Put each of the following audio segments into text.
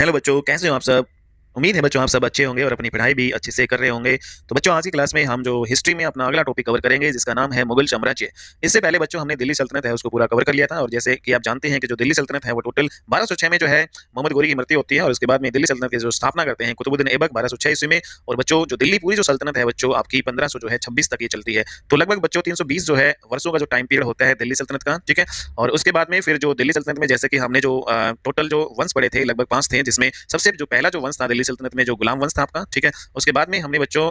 Hello बच्चों, कैसे हो आप सब। उम्मीद है बच्चों आप सब अच्छे होंगे और अपनी पढ़ाई भी अच्छे से कर रहे होंगे। तो बच्चों आज की क्लास में हम जो हिस्ट्री में अपना अगला टॉपिक कवर करेंगे जिसका नाम है मुगल साम्राज्य। इससे पहले बच्चों हमने दिल्ली सल्तनत है उसको पूरा कवर कर लिया था, और जैसे कि आप जानते हैं कि जो दिल्ली सल्तनत है वो टोटल 1206 में जो है मोहम्मद गोरी की मृत्यु होती है, और उसके बाद में दिल्ली सल्तनत की जो स्थापना करते हैं कुतुबुद्दीन ऐबक 1206 ईस्वी में। और बच्चों जो दिल्ली पूरी जो सल्तनत है बच्चों आपकी 1500 जो है 26 तक ये चलती है। तो लगभग बच्चों 320 जो है वर्षों का जो टाइम पीरियड होता है दिल्ली सल्तनत का, ठीक है। और उसके बाद में फिर जो दिल्ली सल्तनत में जैसे कि हमने जो टोटल जो वंश पढ़े थे लगभग 5 थे, जिसमें सबसे जो पहला जो वंश था दिल्ली सल्तनत में जो गुलाम वंश था आपका, ठीक है। उसके बाद में हमने बच्चों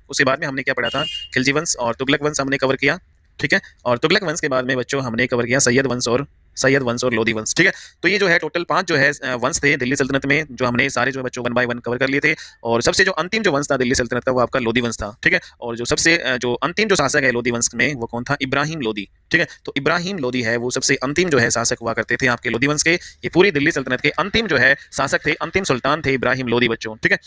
उसके बाद में हमने क्या पढ़ा था, खिलजी वंश और तुगलक वंश हमने कवर किया, ठीक है। और तुगलक वंश के बाद में बच्चों हमने कवर किया सैयद वंश और लोधी वंश, ठीक है। तो ये जो है टोटल 5 जो है वंश थे दिल्ली सल्तनत में, जो हमने सारे जो बच्चों 1 बाय 1 कवर कर लिए थे। और सबसे जो अंतिम जो वंश था दिल्ली सल्तनत का वो आपका लोधी वंश था, ठीक है। और जो सबसे जो अंतिम जो शासक है लोधी वंश में वो कौन था, इब्राहिम लोधी, ठीक है। तो इब्राहिम लोधी है वो सबसे अंतिम जो है शासक हुआ करते थे आपके लोधी वंश के। ये पूरी दिल्ली सल्तनत के अंतिम जो है शासक थे, अंतिम सुल्तान थे इब्राहिम लोधी बच्चों, ठीक है।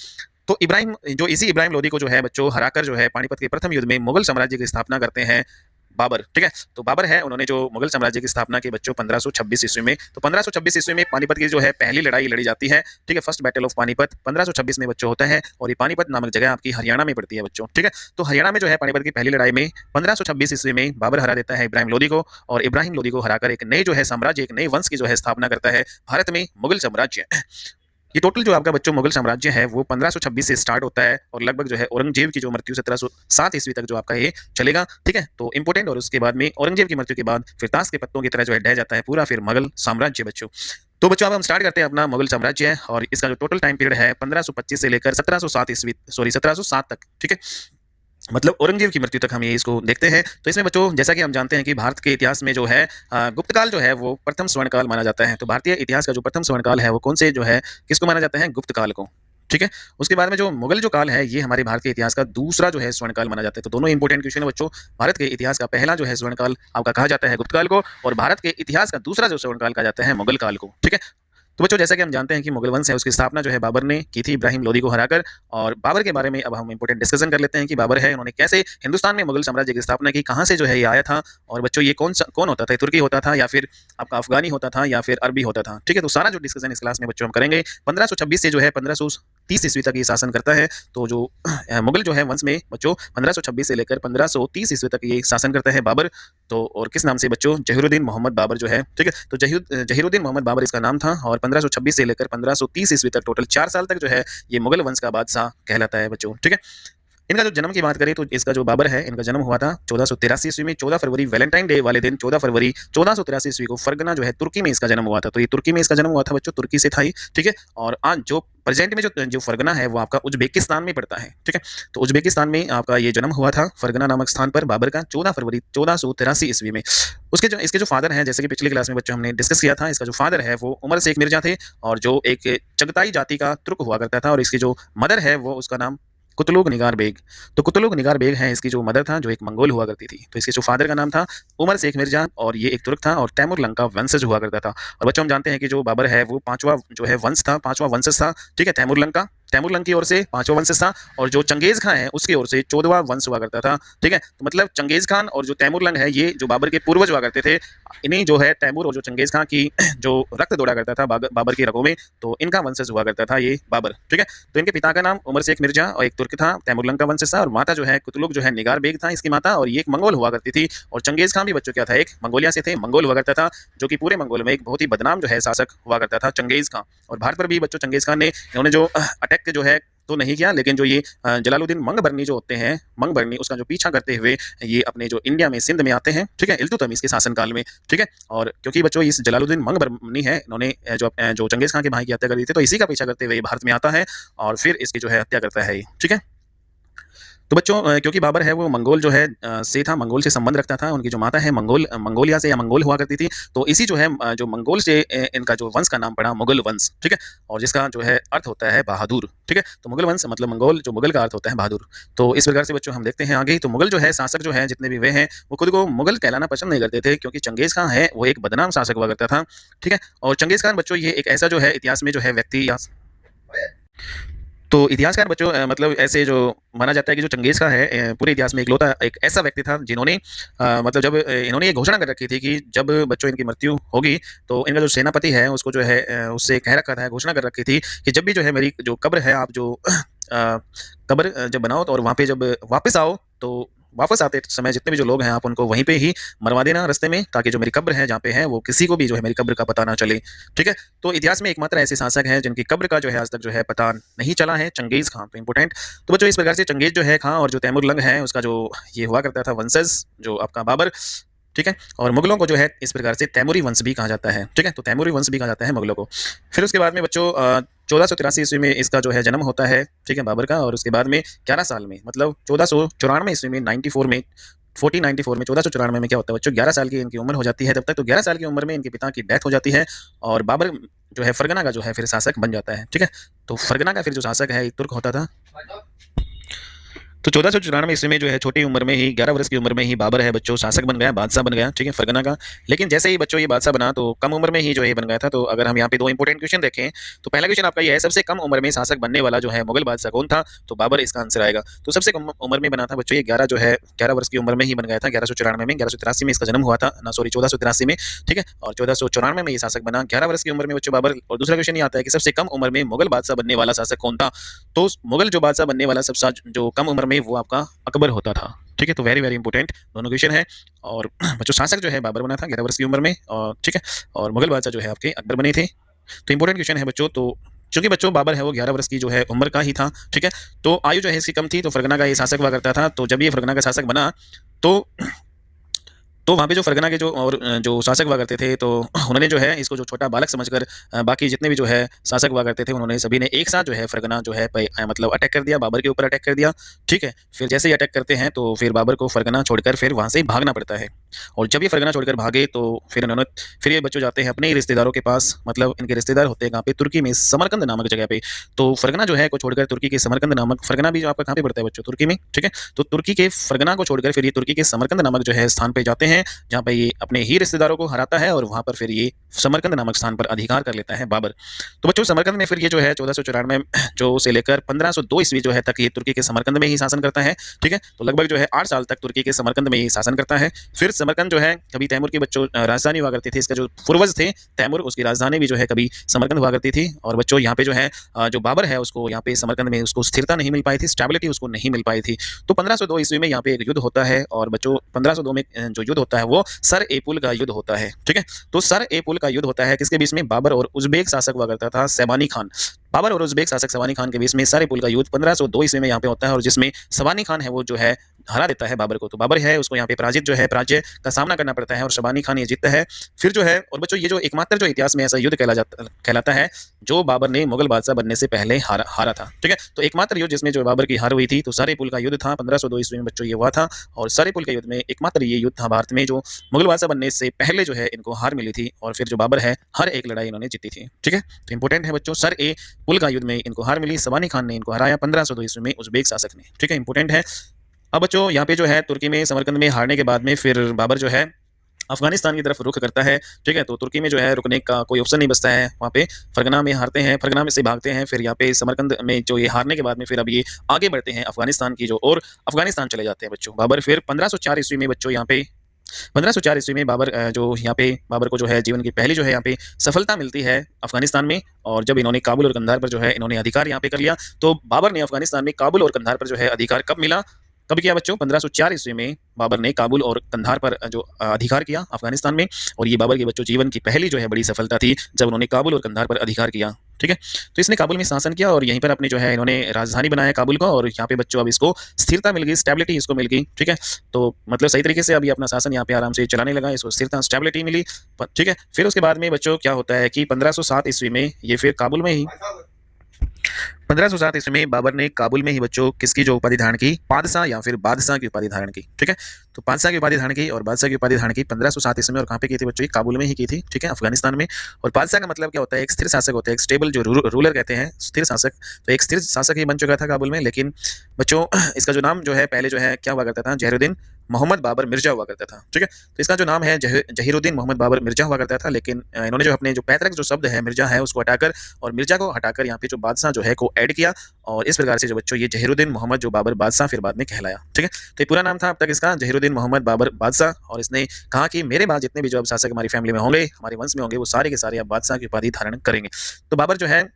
तो इब्राहिम जो इसी इब्राहिम लोधी को जो है बच्चों हराकर जो है पानीपत के प्रथम युद्ध में मुगल साम्राज्य की स्थापना करते हैं बाबर, ठीक है। तो बाबर है उन्होंने जो मुगल साम्राज्य की स्थापना की बच्चों 1526 ईस्वी में। तो 1526 ईस्वी में पानीपत की जो है पहली लड़ाई लड़ी जाती है, ठीक है। फर्स्ट बैटल ऑफ पानीपत 1526 में बच्चों होता है, और ये पानीपत नामक जगह आपकी हरियाणा में पड़ती है बच्चों, ठीक है। तो हरियाणा में जो है पानीपत की पहली लड़ाई में 1526 ईस्वी में बाबर हरा देता है इब्राहिम लोधी को, और इब्राहिम लोधी को हराकर एक नए जो है साम्राज्य, एक नए वंश की जो है स्थापना करता है भारत में, मुगल साम्राज्य। ये टोटल जो आपका बच्चों मुगल साम्राज्य है वो 1526 से स्टार्ट होता है, और लगभग जो है औरंगजेब की जो मृत्यु 1707 ईस्वी तक जो आपका ये चलेगा, ठीक है। तो इंपोर्टेंट, और उसके बाद में औरंगजेब की मृत्यु के बाद फिर ताश के पत्तों की तरह जो है ढह जाता है पूरा फिर मुगल साम्राज्य बच्चों। तो बच्चों अब हम स्टार्ट करते हैं अपना मुगल साम्राज्य, और इसका जो टोटल टाइम पीरियड है 1525 से लेकर 1707 तक, ठीक है। मतलब औरंगजेब की मृत्यु तक हम ये इसको देखते हैं। तो इसमें बच्चों जैसा कि हम जानते हैं कि भारत के इतिहास में जो है गुप्त काल जो है वो प्रथम स्वर्ण काल माना जाता है। तो भारतीय इतिहास का जो प्रथम स्वर्ण काल है वो कौन से जो है किसको माना जाता है, गुप्त काल को, ठीक है। उसके बाद में जो मुगल जो काल है ये हमारे भारत के इतिहास का दूसरा जो है स्वर्ण काल माना जाता है। तो दोनों इंपोर्टेंट क्वेश्चन है बच्चों। भारत के इतिहास का पहला जो है स्वर्ण काल आपका कहा जाता है गुप्त काल को, और भारत के इतिहास का दूसरा जो स्वर्ण काल कहा जाता है मुगल काल को, ठीक है। तो बच्चों जैसा कि हम जानते हैं कि मुगल वंश है उसकी स्थापना जो है बाबर ने की थी इब्राहिम लोधी को हराकर। और बाबर के बारे में अब हम इंपोर्टेंट डिस्कशन कर लेते हैं कि बाबर है उन्होंने कैसे हिंदुस्तान में मुगल साम्राज्य की स्थापना की, कहाँ से जो है ये आया था, और बच्चों ये कौन होता था, तुर्की होता था या फिर आपका अफगानी होता था या फिर अरबी होता था, ठीक है। तो सारा जो डिस्कशन इस क्लास में बच्चों हम करेंगे। 1526 से जो है 1530 ईस्वी तक ये शासन करता है। तो जो मुगल जो है वंश में बच्चों 1526 से लेकर 1530 ईस्वी तक ये शासन करता है बाबर। तो और किस नाम से बच्चों, जहीरुद्दीन मोहम्मद बाबर जो है, ठीक है। तो जहीरुद्दीन मोहम्मद बाबर इसका नाम था, और 1526 से लेकर 1530 ईस्वी तक टोटल 4 साल तक जो है ये मुगल वंश का बादशाह कहलाता है बच्चों, ठीक है। इनका जो जन्म की बात करें तो इसका जो बाबर है इनका जन्म हुआ था 1483 ईस्वी में, 14 फरवरी वैलेंटाइन डे वाले दिन 14 फरवरी 1483 ईस्वी को फरगना जो है तुर्की में इसका जन्म हुआ था। तो ये तुर्की में इसका जन्म हुआ था बच्चों, तुर्की से था ही, ठीक है। और आज जो प्रेजेंट में जो जो फरगना है वो आपका उज्बेकिस्तान में पड़ता है, ठीक है। तो उज्बेकिस्तान में आपका ये जन्म हुआ था फरगना नामक स्थान पर बाबर का 14 फरवरी 1483 ईस्वी में। इसके जो फादर हैं जैसे कि पिछली क्लास में बच्चों हमने डिस्कस किया था, इसका जो फादर है वो उमर शेख मिर्जा थे, और जो एक चगताई जाति का तुर्क हुआ करता था। और इसकी जो मदर है वो उसका नाम कुतलुग निगार बेग। तो कुतलुग निगार बेग है इसकी जो मदर था, जो एक मंगोल हुआ करती थी। तो इसके जो फादर का नाम था उमर शेख मिर्जा, और ये एक तुर्क था और तैमूर लंग का वंशज हुआ करता था। और बच्चों हम जानते हैं कि जो बाबर है वो पांचवा जो है वंश था, पांचवा वंशज था, ठीक है, तैमूर लंग का। तैमूर लंग की ओर से पांचवा वंश था, और जो चंगेज खान है उसकी ओर से 14वां वंश हुआ करता था, ठीक है। तो मतलब चंगेज खान और जो तैमूर लंग है ये जो बाबर के पूर्वज हुआ करते थे। इन्हीं जो है तैमूर और जो चंगेज खान की जो रक्त दौड़ा करता था बाबर की रगों में, तो इनका वंशज हुआ करता था ये बाबर, ठीक है। तो इनके पिता का नाम उमर शेख मिर्जा और एक तुर्क था, तैमूर लंग का वंशज था, और माता जो है कुतलुग जो है निगार बेग था इसकी माता, और ये एक मंगोल हुआ करती थी। और चंगेज खान भी बच्चों क्या था, एक मंगोलिया से थे, मंगोल हुआ करता था, जो कि पूरे मंगोल में एक बहुत ही बदनाम जो है शासक हुआ करता था चंगेज खान। और भारत पर भी बच्चों चंगेज खान ने इन्होंने जो अटैक जो है तो नहीं किया, लेकिन जो ये जलालुद्दीन मंगबरनी जो होते हैं, मंगबरनी उसका जो पीछा करते हुए ये अपने जो इंडिया में सिंध में आते हैं, ठीक है, इल्तुतमिश के शासनकाल में, ठीक है। और क्योंकि बच्चों इस जलालुद्दीन मंगबरनी है, इन्होंने जो चंगेज खान के भाई की हत्या कर दी थी, तो इसी का पीछा करते हुए भारत में आता है और फिर इसकी जो है हत्या करता है, ठीक है। तो बच्चों क्योंकि बाबर है वो मंगोल जो है से था, मंगोल से संबंध रखता था, उनकी जो माता है मंगोलिया से या मंगोल हुआ करती थी। तो इसी जो है जो मंगोल से इनका जो वंश का नाम पड़ा मुगल वंश, ठीक है। और जिसका जो है अर्थ होता है बहादुर, ठीक है। तो मुगल वंश मतलब मंगोल, जो मुगल का अर्थ होता है बहादुर। तो इस प्रकार से बच्चों हम देखते हैं आगे। तो मुगल जो है शासक जो है जितने भी वे हैं वो खुद को मुगल कहलाना पसंद नहीं करते थे, क्योंकि चंगेज खान है वो एक बदनाम शासक हुआ करता था, ठीक है। और चंगेज खान बच्चों ये एक ऐसा जो है इतिहास में जो है व्यक्ति या तो इतिहासकार बच्चों मतलब ऐसे जो माना जाता है कि जो चंगेज़ खां है पूरे इतिहास में इकलौता एक ऐसा व्यक्ति था जिन्होंने मतलब जब इन्होंने ये घोषणा कर रखी थी कि जब बच्चों इनकी मृत्यु होगी तो इनका जो सेनापति है उसको जो है उससे कह रखा था, घोषणा कर रखी थी कि जब भी जो है मेरी जो कब्र है आप जो कब्र जब बनाओ तो और वहाँ पे जब वापस आओ तो वापस आते समय जितने भी जो लोग हैं आप उनको वहीं पे ही मरवा देना रास्ते में, ताकि जो मेरी कब्र है जहाँ पे है वो किसी को भी जो है मेरी कब्र का पता ना चले। ठीक है, तो इतिहास में एकमात्र ऐसे शासक हैं जिनकी कब्र का जो है आज तक जो है पता नहीं चला है, चंगेज खां। तो इंपोर्टेंट, तो बच्चों इस प्रकार से चंगेज जो है खां और जो तैमूर लंग है उसका जो ये हुआ करता था वंशज जो आपका बाबर। ठीक है, और मुगलों को जो है इस प्रकार से तैमूरी वंश भी कहा जाता है। ठीक है, तो तैमूरी वंश भी कहा जाता है मुगलों को। फिर उसके बाद में बच्चों 1483 ईस्वी में इसका जो है जन्म होता है। ठीक है, बाबर का। और उसके बाद में 11 साल में मतलब 1494 ईस्वी में 94 में 1494 में 1494 में क्या होता है बच्चों, 11 साल की इनकी उम्र हो जाती है। तब तक तो 11 साल की उम्र में इनके पिता की डेथ हो जाती है और बाबर जो है फरगना का जो है फिर शासक बन जाता है। ठीक है, तो फरगना का फिर जो शासक है एक तुर्क होता था। तो 1494 ईस्वी में जो है छोटी उम्र में ही 11 वर्ष की उम्र में ही बाबर है बच्चों शासक बन गया, बादशाह बन गया। ठीक है, फरगना का। लेकिन जैसे ही बच्चों ये बादशाह बना तो कम उम्र में ही जो ये बन गया था। तो अगर हम यहाँ पे दो इंपोर्टेंट क्वेश्चन देखें तो पहला क्वेश्चन आपका ये है, सबसे कम उम्र में शासक बनने वाला जो है मुगल बादशाह कौन था? तो बाबर इसका आंसर आएगा। तो सबसे कम उम्र में बना था बच्चों ये 11 जो है 11 वर्ष की उम्र में ही बन गया था 1194 में। 1183 में इसका जन्म हुआ था ना, सॉरी 1483 में। ठीक है, और 1494 में ये शासक बना 11 वर्ष की उम्र में बच्चों बाबर। और दूसरा क्वेश्चन ये आता है कि सबसे कम उम्र में मुगल बादशाह बनने वाला शासक कौन था? तो मुगल जो बादशाह बनने वाला सबसे जो कम उम्र में वो आपका अकबर होता था। ठीक है, तो वेरी वेरी इंपॉर्टेंट दोनों क्वेश्चन है। और बच्चों शासक जो है बाबर बना था 11 वर्ष की उम्र में, और ठीक है, और मुगल बादशाह जो है आपके अकबर बने थे। तो इंपॉर्टेंट क्वेश्चन है बच्चों। तो चूंकि बच्चों बाबर है वो 11 वर्ष की जो है उम्र का ही था। ठीक है, तो आयु जो है इसकी कम थी तो फरगना का ये शासक हुआ करता था। तो जब ये फरगना का शासक बना तो वहाँ पे जो फरगना के जो और जो शासक हुआ करते थे तो उन्होंने जो है इसको जो छोटा बालक समझकर बाकी जितने भी जो है शासक हुआ करते थे उन्होंने सभी ने एक साथ जो है फरगना जो है मतलब अटैक कर दिया, बाबर के ऊपर अटैक कर दिया। ठीक है, फिर जैसे ही अटैक करते हैं तो फिर बाबर को फरगना छोड़कर फिर वहाँ से भागना पड़ता है। और जब ये फरगना छोड़कर भागे तो फिर इन्होंने फिर ये बच्चों जाते हैं अपने ही रिश्तेदारों के पास, मतलब इनके रिश्तेदार होते हैं कहाँ पे, तुर्की में समरकंद नामक जगह पे। तो फरगना जो है को छोड़कर तुर्की के समरकंद नामक, फरगना भी जो आपका कहाँ पे पड़ता है बच्चों, तुर्की में। ठीक है, तो तुर्की के फरगना को छोड़कर फिर ये तुर्की के समरकंद नामक जो है स्थान पे जाते हैं जहाँ पे ये अपने ही रिश्तेदारों को हराता है और वहां पर फिर ये समरकंद नामक स्थान पर अधिकार कर लेता है बाबर। तो बच्चों समरकंद में फिर ये जो है 1494 जो से लेकर 1502 ईस्वी जो है तक ये तुर्की के समरकंद में ही शासन करता है। ठीक है, तो लगभग जो है 8 साल तक तुर्की के समरकंद में ही शासन करता है। फिर समरकंद जो है कभी तैमूर की बच्चों राजधानी हुआ करती थी, इसका जो पूर्वज थे तैमूर उसकी राजधानी भी जो है कभी समरकंद हुआ करती थी। और बच्चों यहाँ पे जो है जो बाबर है उसको यहाँ पे समरकंद में उसको स्थिरता नहीं मिल पाई थी, स्टेबिलिटी उसको नहीं मिल पाई थी। तो 1502 ईस्वी में यहाँ पे एक युद्ध होता है और बच्चों 1502 में जो युद्ध होता है वो सर ए पुल का युद्ध होता है। ठीक है, तो सर ए पुल का युद्ध होता है किसके बीच में? बाबर और उज्बेक शासक हुआ करता था सबानी खान। बाबर और उज्बेक शासक सबानी खान के बीच में सर ए पुल का युद्ध 1502 ईस्वी में यहाँ पे होता है और जिसमें सबानी खान है वो जो है हरा देता है बाबर को। तो बाबर है उसको यहाँ पे पराजित जो है पराजय का सामना करना पड़ता है और शबानी खान ये जीतता है। फिर जो है और बच्चों ये जो एकमात्र जो इतिहास में ऐसा युद्ध कहलाता है जो बाबर ने मुगल बादशाह बनने से पहले हारा था। ठीक है, तो एकमात्र युद्ध जिसमें जो बाबर की हार हुई थी तो सर ए पुल का युद्ध था 1502 ईस्वी में बच्चों ये हुआ था। और सर ए पुल के युद्ध में एकमात्र ये युद्ध था भारत में जो मुगल बादशाह बनने से पहले जो है इनको हार मिली थी और फिर जो बाबर है हर एक लड़ाई इन्होंने जीती थी। ठीक है, तो इंपोर्टेंट है बच्चों, सर ए पुल का युद्ध में इनको हार मिली, सबानी खान ने इनको हराया 1502 ईस्वी में उज्बेक शासक ने। ठीक है, इंपोर्टेंट है। अब बच्चों यहाँ पे जो है तुर्की में समरकंद में हारने के बाद में फिर बाबर जो है अफगानिस्तान की तरफ रुख करता है। ठीक है, तो तुर्की में जो है रुकने का कोई ऑप्शन नहीं बचता है, वहाँ पे फरगना में हारते हैं, फरगना में से भागते हैं, फिर यहाँ पे समरकंद में जो ये हारने के बाद में फिर अब ये आगे बढ़ते हैं अफगानिस्तान की जो और अफगानिस्तान चले जाते हैं बच्चों बाबर। फिर 1504 ईस्वी में बच्चों यहाँ पे 1504 ईस्वी में बाबर जो यहाँ पे बाबर को जो है जीवन की पहली जो है यहाँ पे सफलता मिलती है अफगानिस्तान में। और जब इन्होंने काबुल और कंधार पर जो है इन्होंने अधिकार यहाँ पे कर लिया तो बाबर ने अफगानिस्तान में काबुल और कंधार पर जो है अधिकार कब मिला, कब किया बच्चों? 1504 ईस्वी में बाबर ने काबुल और कंधार पर जो अधिकार किया अफगानिस्तान में। और ये बाबर के बच्चों जीवन की पहली जो है बड़ी सफलता थी जब उन्होंने काबुल और कंधार पर अधिकार किया। ठीक है, तो इसने काबुल में शासन किया और यहीं पर अपने जो है इन्होंने राजधानी बनाया काबुल को और यहाँ पे बच्चों अब इसको स्थिरता मिल गई, स्टेबिलिटी इसको मिल गई। ठीक है, तो मतलब सही तरीके से अभी अपना शासन यहाँ पे आराम से चलाने लगा, इसको स्थिरता स्टेबिलिटी मिली। ठीक है, फिर उसके बाद में बच्चों क्या होता है कि 1507 ईस्वी में ये फिर काबुल में ही 1507 ईस्वी में बाबर ने काबुल में ही बच्चों किसकी जो उपाधि धारण की? बादशाह या फिर बादशाह की उपाधि धारण की। ठीक है, तो बादशाह की उपाधि धारण की और बादशाह की उपाधि धारण की 1507 ईस्वी में और कहाँ पे की थी बच्चों? काबुल में ही की थी। ठीक है, अफगानिस्तान में। और बादशाह का मतलब क्या होता है? एक स्थिर शासक होता है, एक स्टेबल जो रूलर कहते हैं, स्थिर शासक। तो एक स्थिर शासक ही बन चुका था काबुल में। लेकिन बच्चों इसका जो नाम जो है पहले जो है क्या हुआ करता था? जहरुद्दीन मोहम्मद बाबर मिर्जा हुआ करता था। ठीक है, तो इसका जो नाम है जहीरुद्दीन मोहम्मद बाबर मिर्जा हुआ करता था, लेकिन इन्होंने जो अपने जो पैतृक जो शब्द है मिर्जा है उसको हटाकर और मिर्जा को हटाकर यहाँ पे जो बादशाह जो है को ऐड किया, और इस प्रकार से जो बच्चों ये जहीरुद्दीन मोहम्मद जो बाबर बादशाह फिर बाद में कहलाया। ठीक है, तो ये पूरा नाम था अब तक इसका जहीरुद्दीन मोहम्मद बाबर बादशाह, और इसने कहा कि मेरे बाद जितने भी जो अब शासक हमारी फैमिली में होंगे, हमारे वंश में होंगे, वो सारे के सारे अब बादशाह की उपाधि धारण करेंगे। तो बाबर जो है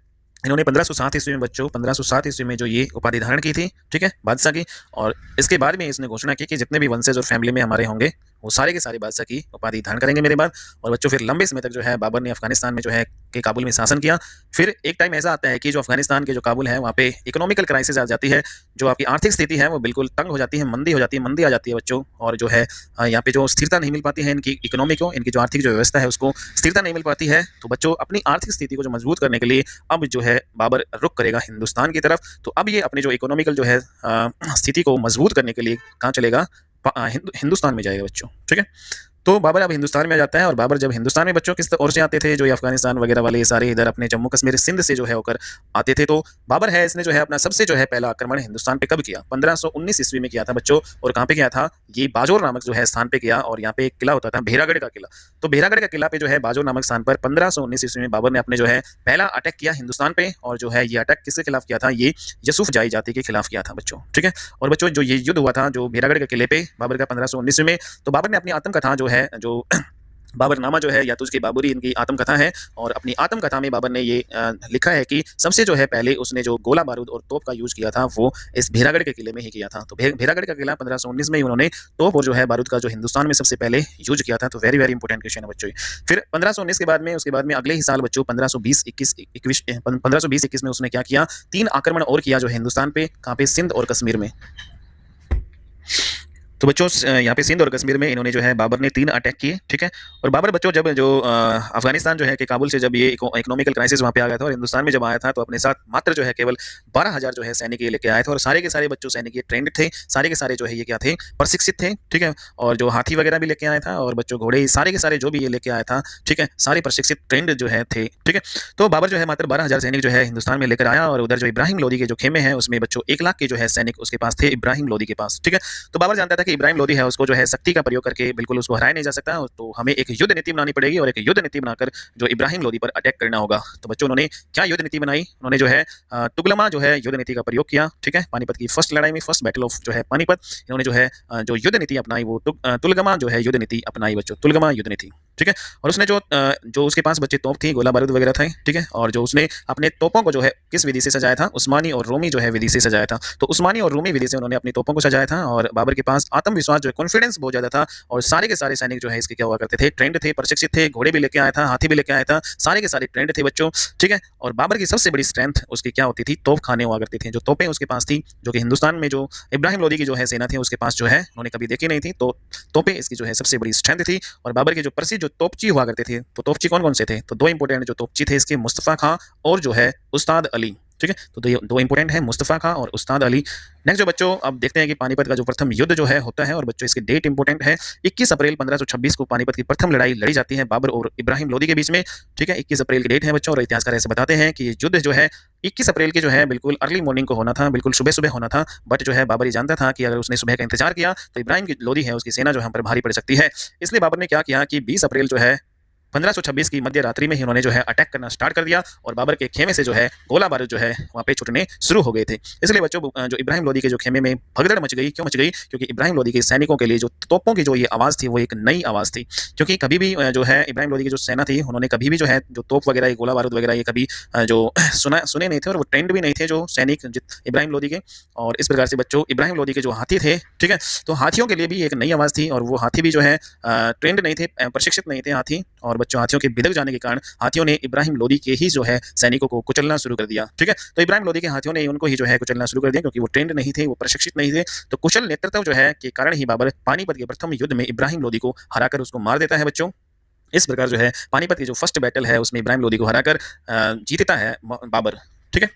इन्होंने 1507 ईस्वी में बच्चों 1507 ईस्वी में जो ये उपाधि धारण की थी, ठीक है, बादशाह की, और इसके बाद में इसने घोषणा की कि जितने भी वंशज और फैमिली में हमारे होंगे वो सारे के सारे बादशाह की उपाधि धारण करेंगे मेरे बाद। और बच्चों फिर लंबे समय तक जो है बाबर ने अफगानिस्तान में जो है कि काबुल में शासन किया। फिर एक टाइम ऐसा आता है कि जो अफगानिस्तान के जो काबुल है वहाँ पे इकोनॉमिकल क्राइसिस आ जाती है, जो आपकी आर्थिक स्थिति है वो बिल्कुल तंग हो जाती है, मंदी हो जाती है, मंदी आ जाती है बच्चों, और जो है यहाँ पे जो स्थिरता नहीं मिल पाती है इनकी इकोनॉमी को, इनकी जो आर्थिक जो व्यवस्था है उसको स्थिरता नहीं मिल पाती है। तो बच्चों अपनी आर्थिक स्थिति को जो मजबूत करने के लिए अब जो है बाबर रुख करेगा हिंदुस्तान की तरफ। तो अब ये अपनी जो इकोनॉमिकल जो है स्थिति को मजबूत करने के लिए कहाँ चलेगा, हिंदुस्तान में जाएगा बच्चों। ठीक है, तो बाबर अब हिंदुस्तान में जाता है, और बाबर जब हिंदुस्तान में बच्चों किस ओर से आते थे, जो ये अफगानिस्तान वगैरह वाले सारे इधर अपने जम्मू कश्मीर सिंध से जो है होकर आते थे, तो बाबर है इसने जो है अपना सबसे जो है पहला आक्रमण हिंदुस्तान पे कब किया, 1519 ईस्वी में किया था बच्चों। और कहाँ पे किया था, ये बाजोर नामक जो है स्थान पे किया, और यहाँ पे एक किला होता था भेरागढ़ का किला। तो भेरागढ़ का किला पे जो है बाजोर नामक स्थान पर 1519 ईस्वी में बाबर ने अपने जो है पहला अटैक किया हिंदुस्तान पे, और जो है ये अटैक किसके खिलाफ किया था, ये यूसुफ जाई जाति के खिलाफ किया था बच्चों। ठीक है, और बच्चों जो ये युद्ध हुआ था जो भेरागढ़ के किले पे बाबर का 1519 में, तो बाबर ने अपनी आत्मकथा जो है जो बाबरनामा जो है या तो उसकी बाबरी इनकी आत्मकथा है, और अपनी आत्मकथा में बाबर ने ये लिखा है कि सबसे जो है पहले उसने जो गोला बारूद और तोप का यूज किया था वो इस भेरागढ़ के किले में ही किया था। तो भेरागढ़ का किला 1519 में ही उन्होंने तोप और जो है बारूद का जो हिंदुस्तान में सबसे पहले यूज किया था। तो वेरी वेरी इंपॉर्टेंट क्वेश्चन है बच्चों। फिर 1519 के बाद में उसके बाद में अगले ही साल बच्चों 1520-21 में उसने क्या किया, 3 आक्रमण और किया जो हिंदुस्तान पे, कहाँ पे, सिंध और कश्मीर में। तो बच्चों यहाँ पे सिंध और कश्मीर में इन्होंने जो है बाबर ने 3 अटैक किए। ठीक है, और बाबर बच्चों जब जो अफगानिस्तान जो है कि काबुल से जब ये इकोनॉमिकल क्राइसिस वहाँ पे आ गया था और हिंदुस्तान में जब आया था, तो अपने साथ मात्र जो है केवल 12,000 जो है सैनिक ये लेके आए थे, और सारे के सारे बच्चों सैनिक ये ट्रेंड थे, सारे के सारे जो है ये क्या थे, प्रशिक्षित थे। ठीक है, और जो हाथी वगैरह भी लेके आया था, और बच्चों घोड़े सारे के सारे जो भी ये लेके आया था, ठीक है, सारे प्रशिक्षित ट्रेंड जो है थे। ठीक है, तो बाबर जो है मात्र 12,000 सैनिक जो है हिंदुस्तान में लेकर आया, और उधर जो इब्राहिम लोदी के जो खेमे हैं उसमें बच्चों 1 लाख के जो है सैनिक उसके पास थे, इब्राहिम लोदी के पास। ठीक है, तो बाबर जानता था कि इब्राहिम लोदी है उसको जो है शक्ति का प्रयोग करके बिल्कुल उसको हराया नहीं जा सकता, तो हमें एक युद्ध नीति बनानी पड़ेगी, और एक युद्ध नीति बनाकर जो इब्राहिम लोदी पर अटैक करना होगा। तो बच्चों उन्होंने क्या युद्ध नीति बनाई, उन्होंने जो है तुगलमा जो है युद्ध नीति का प्रयोग किया। ठीक है, पानीपत की फर्स्ट लड़ाई में, फर्स्ट बैटल ऑफ जो है पानीपत, इन्होंने जो है जो युद्ध नीति अपनाई वो तुलगमा जो है युद्ध नीति अपनाई बच्चों, तुलगमा युद्ध नीति। ठीक है, और उसने जो उसके पास बच्चे तोप थी, गोला बारूद वगैरह थे। ठीक है, और जो उसने अपने तोपों को जो है किस विधि से सजाया था, उस्मानी और रोमी जो है विधि से सजाया था। तो उस्मानी और रोमी विधि से उन्होंने अपनी तोपों को सजाया था, और बाबर के पास आत्मविश्वास जो है, कॉन्फिडेंस बहुत ज्यादा था, और सारे के सारे सैनिक जो है इसके क्या हुआ करते थे, ट्रेंड थे, प्रशिक्षित थे, घोड़े भी लेके आया था, हाथी भी लेके आया था, सारे के सारे ट्रेंड थे बच्चों। ठीक है, और बाबर की सबसे बड़ी स्ट्रेंथ उसकी क्या होती थी, तोप खाने हुआ करती थी, जो तोपें उसके पास थी, जो कि हिंदुस्तान में जो इब्राहिम लोदी की जो है सेना थी उसके पास जो है उन्होंने कभी देखी नहीं थी। तो तोपें इसकी जो है सबसे बड़ी स्ट्रेंथ थी। और बाबर के जो प्रसिद्ध जो तोपची हुआ करते थे, तो तोपची कौन कौन से थे, तो 2 इंपोर्टेंट जो तोपची थे इसके, मुस्तफा खां और जो है उस्ताद अली। ठीक है, तो 2 इंपोर्टेंट है, मुस्तफा खां और उस्ताद अली। नेक्स्ट जो बच्चों अब देखते हैं कि पानीपत का जो प्रथम युद्ध जो है होता है, और बच्चों इसकी डेट इंपोर्टेंट है, 21 अप्रैल 1526 को पानीपत की प्रथम लड़ाई लड़ी जाती है बाबर और इब्राहिम लोदी के बीच में। ठीक है, 21 अप्रैल की डेट है बच्चों, और इतिहासकार ऐसे बताते हैं कि ये युद्ध जो है 21 अप्रैल की जो है बिल्कुल अर्ली मॉर्निंग को होना था, बिल्कुल सुबह सुबह होना था। बट जो है बाबर ये जानता था कि अगर उसने सुबह का इंतजार किया तो इब्राहिम की लोदी है उसकी सेना जो हम पर भारी पड़ सकती है। इसलिए बाबर ने क्या किया कि 20 अप्रैल जो है 1526 की मध्य रात्रि में ही उन्होंने जो है अटैक करना स्टार्ट कर दिया, और बाबर के खेमे से जो है गोला बारूद जो है वहाँ पे छूटने शुरू हो गए थे। इसलिए बच्चों जो इब्राहिम लोदी के जो खेमे में भगदड़ मच गई, क्यों मच गई, क्योंकि इब्राहिम लोदी के सैनिकों के लिए जो तोपों की जो ये आवाज़ थी वो एक नई आवाज़ थी। क्योंकि कभी भी जो है इब्राहिम लोदी की जो सेना थी उन्होंने कभी भी जो है जो तोप वगैरह गोला बारूद वगैरह ये कभी जो सुने नहीं थे, और वो ट्रेंड भी नहीं थे जो सैनिक इब्राहिम लोदी के। और इस प्रकार से बच्चों इब्राहिम लोदी के जो हाथी थे, ठीक है, तो हाथियों के लिए भी एक नई आवाज़ थी, और वो हाथी भी जो है ट्रेंड नहीं थे, प्रशिक्षित नहीं थे हाथी, और बच्चों हाथियों के बिदक जाने के कारण हाथियों ने इब्राहिम लोदी के ही जो है सैनिकों को कुचलना शुरू कर दिया। ठीक है, तो इब्राहिम लोदी के हाथियों ने उनको ही जो है कुचलना शुरू कर दिया, क्योंकि वो ट्रेंड नहीं थे, वो प्रशिक्षित नहीं थे। तो कुशल नेतृत्व जो है के कारण ही बाबर पानीपत के प्रथम युद्ध में इब्राहिम लोदी को हराकर उसको मार देता है बच्चों। इस प्रकार जो है पानीपत की जो फर्स्ट बैटल है उसमें इब्राहिम लोदी को हराकर जीतता है बाबर। ठीक है,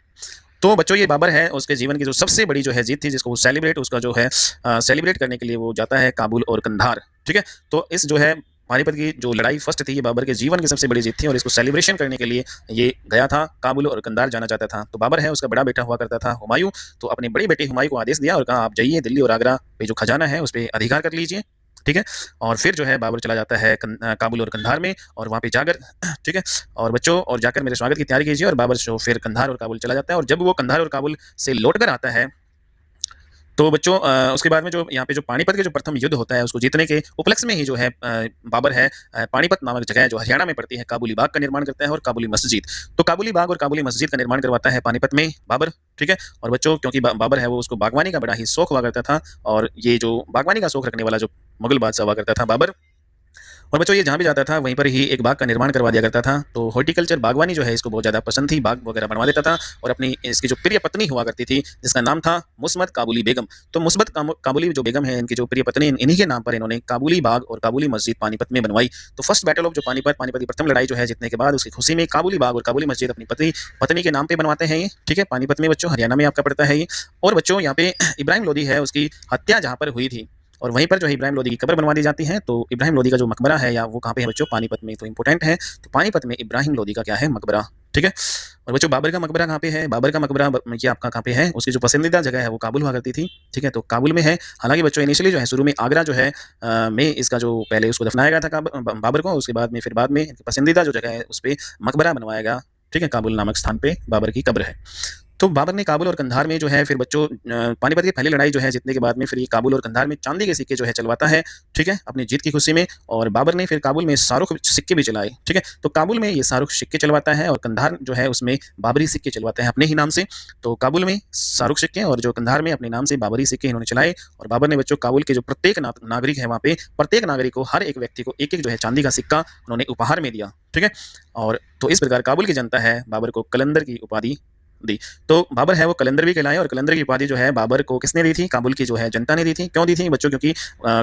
तो बच्चों ये बाबर है उसके जीवन की जो सबसे बड़ी जो है जीत थी, जिसको वो सेलिब्रेट करने के लिए वो जाता है काबुल और कंधार। ठीक है, तो इस जो है पानीपत की जो लड़ाई फर्स्ट थी, ये बाबर के जीवन की सबसे बड़ी जीत थी और इसको सेलिब्रेशन करने के लिए ये गया था। काबुल और कंधार जाना चाहता था। तो बाबर है, उसका बड़ा बेटा हुआ करता था हुमायूं। तो अपने बड़े बेटे हुमायूं को आदेश दिया और कहा, आप जाइए दिल्ली और आगरा पे जो खजाना है उस पे अधिकार कर लीजिए। ठीक है। और फिर जो है बाबर चला जाता है काबुल और कंधार में, और वहाँ पे जाकर ठीक है, और बच्चों और जाकर मेरे स्वागत की तैयारी कीजिए। और बाबर जो फिर कंधार और काबुल चला जाता है, और जब वो कंधार और काबुल से लौट कर आता है, तो बच्चों उसके बाद में जो यहाँ पे जो पानीपत के जो प्रथम युद्ध होता है उसको जीतने के उपलक्ष्य में ही जो है बाबर है पानीपत नामक जगह जो हरियाणा में पड़ती है, काबुली बाग का निर्माण करता है और काबुली मस्जिद। तो काबुली बाग और काबुली मस्जिद का निर्माण करवाता है पानीपत में बाबर। ठीक है। और बच्चों क्योंकि बाबर है वो उसको बागवानी का बड़ा ही शौक हुआ करता था, और ये जो बागवानी का शौक रखने वाला जो मुगल बादशाह हुआ करता था बाबर, और बच्चों ये जहाँ भी जाता था वहीं पर ही एक बाग का निर्माण करवा दिया करता था। तो हॉर्टिकल्चर बागवानी जो है इसको बहुत ज़्यादा पसंद थी, बाग वगैरह बनवा लेता था। और अपनी इसकी जो प्रिय पत्नी हुआ करती थी जिसका नाम था मुस्मत काबुली बेगम, तो मुस्मत काबुली जो बेगम है इनकी जो प्रिय पत्नी, इन्हीं के नाम पर इन्होंने काबुली बाग और काबुली मस्जिद पानीपत में बनवाई। तो फर्स्ट बैटल ऑफ जो पानीपत की प्रथम लड़ाई जो है जीतने के बाद उसकी खुशी में काबुली बाग और काबुली मस्जिद अपनी पत्नी के नाम पे बनवाते हैं ये। ठीक है। पानीपत में बच्चों, हरियाणा में आपका पड़ता है ये। और बच्चों यहाँ पे इब्राहिम लोदी है, उसकी हत्या जहाँ पर हुई थी और वहीं पर जो है इब्राहिम लोदी की कब्र बनवा दी जाती है। तो इब्राहिम लोदी का जो मकबरा है या वो कहाँ पे है बच्चों, पानीपत में, तो इंपॉर्टेंट है। तो पानीपत में इब्राहिम लोदी का क्या है, मकबरा। ठीक है। और बच्चों बाबर का मकबरा कहाँ पे है, बाबर का मकबरा ये आपका कहाँ पे है, उसकी जो पसंदीदा जगह है वो काबुल हुआ करती थी। ठीक है। तो काबुल में है। हालांकि बच्चों इनिशियली जो है शुरू में आगरा जो है में इसका जो पहले उसको दफनाया गया था बाबर को, उसके बाद में फिर बाद में पसंदीदा जो जगह है उस पर मकबरा बनवाया गया। ठीक है। काबुल नामक स्थान पे बाबर की कब्र है। तो बाबर ने काबुल और कंधार में जो है फिर बच्चों पानीपत की पहली लड़ाई जो है जीतने के बाद में फिर ये काबुल और कंधार में चांदी के सिक्के जो है चलवाता है। ठीक है। अपनी जीत की खुशी में। और बाबर ने फिर काबुल में शाहरुख सिक्के भी चलाए। ठीक है। तो काबुल में ये शाहरुख सिक्के चलवाता है और कंधार जो है उसमें बाबरी सिक्के चलवाते हैं अपने ही नाम से। तो काबुल में शाहरुख सिक्के और जो कंधार में अपने नाम से बाबरी सिक्के इन्होंने चलाए। और बाबर ने बच्चों काबुल के जो प्रत्येक नागरिक है वहाँ पे प्रत्येक नागरिक को, हर एक व्यक्ति को एक एक जो है चांदी का सिक्का उन्होंने उपहार में दिया। ठीक है। और तो इस प्रकार काबुल की जनता है बाबर को कलंदर की उपाधि दी। तो बाबर है वो कलंदर भी कहलाए, और कलंदर की उपाधि जो है बाबर को किसने दी थी, काबुल की जो है जनता ने दी थी। क्यों दी थी बच्चों, क्योंकि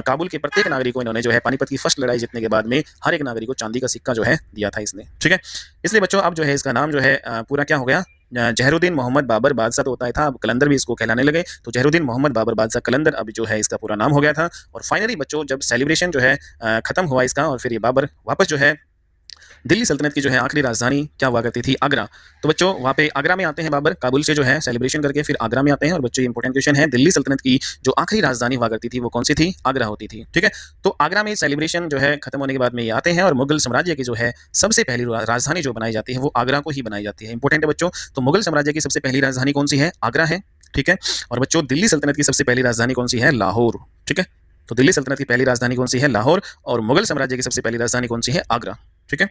काबुल के प्रत्येक नागरिक को इन्होंने जो है पानीपत की फर्स्ट लड़ाई जीतने के बाद में हर एक नागरिक को चांदी का सिक्का जो है दिया था इसने। ठीक है। इसलिए बच्चों अब जो है इसका नाम जो है पूरा क्या हो गया, जहरुद्दीन मोहम्मद बाबर बादशाह तो होता है था, अब कलंदर भी इसको कहलाने लगे। तो जहरुद्दीन मोहम्मद बाबर बादशाह कलंदर अब जो है इसका पूरा नाम हो गया था। और फाइनली बच्चों जब सेलिब्रेशन जो है खत्म हुआ इसका, और फिर ये बाबर वापस जो है दिल्ली सल्तनत की जो है आखिरी राजधानी क्या हुआ करती थी, आगरा। तो बच्चों वहाँ पे आगरा में आते हैं बाबर, काबुल से जो है सेलिब्रेशन करके फिर आगरा में आते हैं। और बच्चों इंपॉर्टेंट क्वेश्चन है, दिल्ली सल्तनत की जो आखिरी राजधानी हुआ करती थी वो कौन सी थी, आगरा होती थी। ठीक है। तो आगरा में सेलिब्रेशन जो है खत्म होने के बाद में ये आते हैं, और मुगल साम्राज्य की जो है सबसे पहली राजधानी जो बनाई जाती है वो आगरा को ही बनाई जाती है। इंपॉर्टेंट है बच्चों। तो मुगल साम्राज्य की सबसे पहली राजधानी कौन सी है, आगरा है। ठीक है। और बच्चों दिल्ली सल्तनत की सबसे पहली राजधानी कौन सी है, लाहौर। ठीक है। तो दिल्ली सल्तनत की पहली राजधानी कौन सी है, लाहौर। और मुगल साम्राज्य की सबसे पहली राजधानी कौन सी है, आगरा। ठीक है।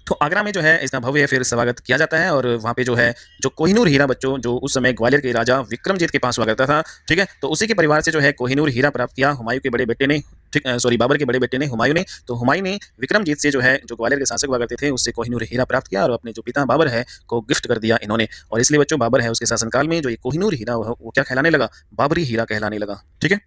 तो आगरा में जो है इसका भव्य फिर स्वागत किया जाता है, और वहाँ पे जो है जो कोहिनूर हीरा बच्चों जो उस समय ग्वालियर के राजा विक्रमजीत के पास हुआ करता था। ठीक है। तो उसी के परिवार से जो है कोहिनूर हीरा प्राप्त किया हुमायूं के बड़े बेटे ने। ठीक, सॉरी, बाबर के बड़े बेटे ने, हुमायूं ने। तो हुमायूं ने विक्रमजीत से जो है जो ग्वालियर के शासक हुआ करते थे उससे कोहिनूर हीरा प्राप्त किया, और अपने जो पिता बाबर है को गिफ्ट कर दिया इन्होंने। और इसलिए बच्चों बाबर है उसके शासनकाल में जो ये कोहिनूर हीरा वो क्या कहलाने लगा, बाबरी हीरा कहलाने लगा। ठीक है।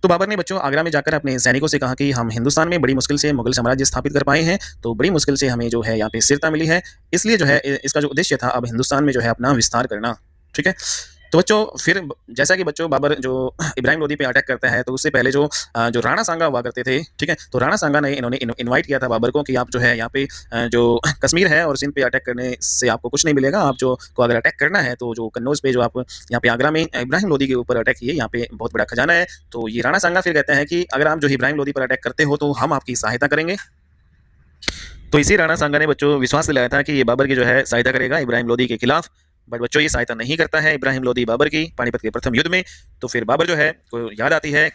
तो बाबर ने बच्चों आगरा में जाकर अपने सैनिकों से कहा कि हम हिंदुस्तान में बड़ी मुश्किल से मुगल साम्राज्य स्थापित कर पाए हैं, तो बड़ी मुश्किल से हमें जो है यहाँ पे स्थिरता मिली है, इसलिए जो है इसका जो उद्देश्य था अब हिंदुस्तान में जो है अपना विस्तार करना। ठीक है। तो बच्चों फिर जैसा कि बच्चों बाबर जो इब्राहिम लोदी पे अटैक करता है, तो उससे पहले जो राणा सांगा हुआ करते थे। ठीक है। तो राणा सांगा ने इन्होंने इनवाइट किया था बाबर को कि आप जो है यहाँ पे जो कश्मीर है और सिंध पे अटैक करने से आपको कुछ नहीं मिलेगा, आप जो को अगर अटैक करना है तो जो कन्नौज पे जो आप यहाँ पे आगरा में इब्राहिम लोदी के ऊपर अटैक किए, यहाँ पे बहुत बड़ा खजाना है। तो ये राणा सांगा फिर कहते हैं कि अगर आप जो इब्राहिम लोदी पर अटैक करते हो तो हम आपकी सहायता करेंगे। तो इसी राणा सांगा ने बच्चों विश्वास दिलाया था कि ये बाबर की जो है सहायता करेगा इब्राहिम लोदी के खिलाफ। बट बच्चों ये सहायता नहीं करता है इब्राहिम लोदी बाबर की पानीपत के प्रथम युद्ध में। तो फिर बाबर जो है को याद आती है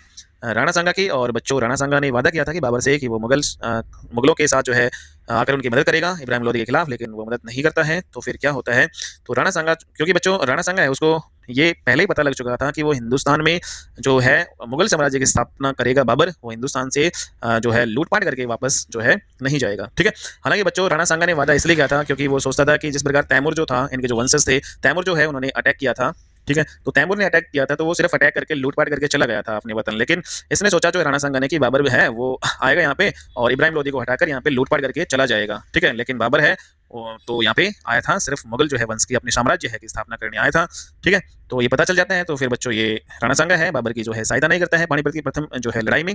राणा सांगा की, और बच्चों राणा सांगा ने वादा किया था कि बाबर से कि वो मुगलों के साथ जो है आकर उनकी मदद करेगा इब्राहिम लोदी के खिलाफ, लेकिन वो मदद नहीं करता है। तो फिर क्या होता है, तो राणा सांगा, क्योंकि बच्चों राणा सांगा है उसको ये पहले ही पता लग चुका था कि वो हिंदुस्तान में जो है मुगल साम्राज्य की स्थापना करेगा बाबर, वो हिंदुस्तान से जो है लूटपाट करके वापस जो है नहीं जाएगा। ठीक है। हालांकि बच्चों राणा सांगा ने वादा इसलिए किया था क्योंकि वो सोचता था कि जिस प्रकार तैमूर जो था, इनके जो वंशज थे, तैमूर जो है उन्होंने अटैक किया था। ठीक है। तो तैमूर ने अटैक किया था तो वो सिर्फ अटैक करके लूटपाट करके चला गया था अपने वतन, लेकिन इसने सोचा जो राणा सांगा ने कि बाबर है वो आएगा यहाँ पे और इब्राहिम लोदी को हटाकर यहाँ पे लूटपाट करके चला जाएगा। ठीक है। लेकिन बाबर है तो यहाँ पे आया था सिर्फ मुगल जो है वंश की अपने साम्राज्य है की स्थापना करने आया था। ठीक है। तो ये पता चल जाता है। तो फिर बच्चों ये राणा सांगा है बाबर की जो है सहायता नहीं करता है पानीपत की प्रथम जो है लड़ाई में।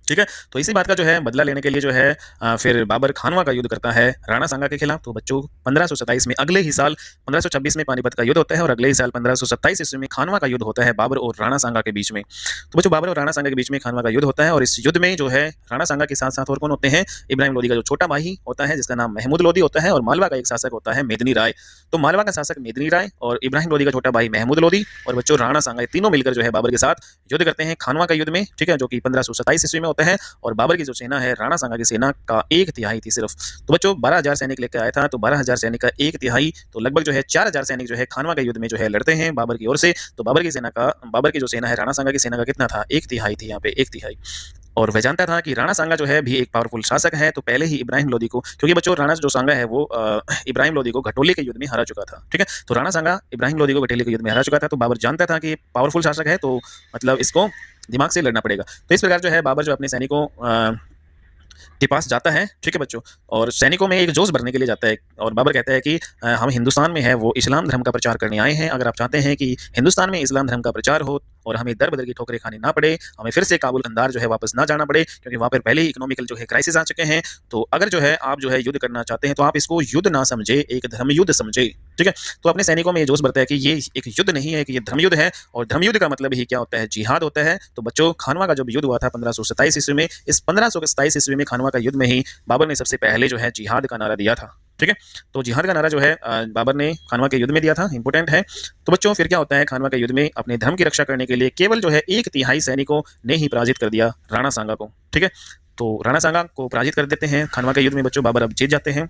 ठीक है, तो इसी बात का जो है बदला लेने के लिए जो है फिर बाबर खानवा का युद्ध करता है राणा सांगा के खिलाफ। तो बच्चों 1527 में अगले ही साल 1526 में पानीपत का युद्ध होता है और अगले ही साल 1527 ईस्वी में खानवा का युद्ध होता है बाबर और राणा सांगा के बीच में। तो बच्चों बाबर और राणा सांगा के बीच में खानवा का युद्ध होता है और इस युद्ध में जो है राणा सांगा के साथ साथ और कौन होते हैं, इब्राहिम लोदी का जो छोटा भाई होता है जिसका नाम महमूद लोदी होता है, और मालवा का एक शासक होता है मेदिनी राय। तो मालवा का शासक मेदिनी राय और इब्राहिम लोदी का छोटा भाई महमूद लोदी और बच्चों राणा सांगा, ये तीनों मिलकर जो है बाबर के साथ युद्ध करते हैं खानवा का युद्ध में। ठीक है, जो कि 1527 ईस्वी में होता है और बाबर की जो सेना है राणा सांगा की सेना का एक तिहाई थी सिर्फ। तो बच्चों 12,000 सैनिक लेकर आया था, तो 12,000 सैनिक का एक तिहाई तो लगभग जो है 4,000 सैनिक जो है खानवा के युद्ध में जो है लड़ते हैं बाबर की ओर से। तो बाबर की जो सेना है राणा सांगा की सेना का कितना था, एक तिहाई थी यहाँ पे, एक तिहाई। और वह जानता था कि राणा सांगा जो है भी एक पावरफुल शासक है, तो पहले ही इब्राहिम लोदी को, क्योंकि बच्चों राणा जो सांगा है वो इब्राहिम लोदी को घटोली के युद्ध में हरा चुका था। ठीक है, तो राणा सांगा इब्राहिम लोदी को घटोली के युद्ध में हरा चुका था, तो बाबर जानता था कि पावरफुल शासक है, तो मतलब इसको दिमाग से लड़ना पड़ेगा। तो इस प्रकार जो है बाबर जो अपने सैनिकों के पास जाता है। ठीक है बच्चों, और सैनिकों में एक जोश भरने के लिए जाता है और बाबर कहता है कि हम हिंदुस्तान में है वो इस्लाम धर्म का प्रचार करने आए हैं। अगर आप चाहते हैं कि हिंदुस्तान में इस्लाम धर्म का प्रचार हो और हमें दर बदर की ठोकरें खानी ना पड़े, हमें फिर से काबुल कंधार जो है वापस ना जाना पड़े, क्योंकि वहाँ पर पहले ही इकोनॉमिकल जो है क्राइसिस आ चुके हैं, तो अगर जो है आप जो है युद्ध करना चाहते हैं तो आप इसको युद्ध ना समझे, एक धर्म युद्ध समझे। ठीक है, तो अपने सैनिकों में ये जोश बढ़ता है कि ये एक युद्ध नहीं है, कि ये धर्म युद्ध है, और धर्म युद्ध का मतलब ही क्या होता है, जिहाद होता है। तो बच्चों खानवा का जो युद्ध हुआ था 1527 ईस्वी में, इस 1527 ईस्वी में खानवा का युद्ध में ही बाबर ने सबसे पहले जो है जिहाद का नारा दिया था। ठीक है, तो जिहाद का नारा जो है बाबर ने खानवा के युद्ध में दिया था, इंपोर्टेंट है। तो बच्चों फिर क्या होता है, खानवा के युद्ध में अपने धर्म की रक्षा करने के लिए केवल जो है एक तिहाई सैनिकों ने ही पराजित कर दिया राणा सांगा को। ठीक है, तो राणा सांगा को पराजित कर देते हैं खानवा के युद्ध में बच्चों, बाबर अब जीत जाते हैं।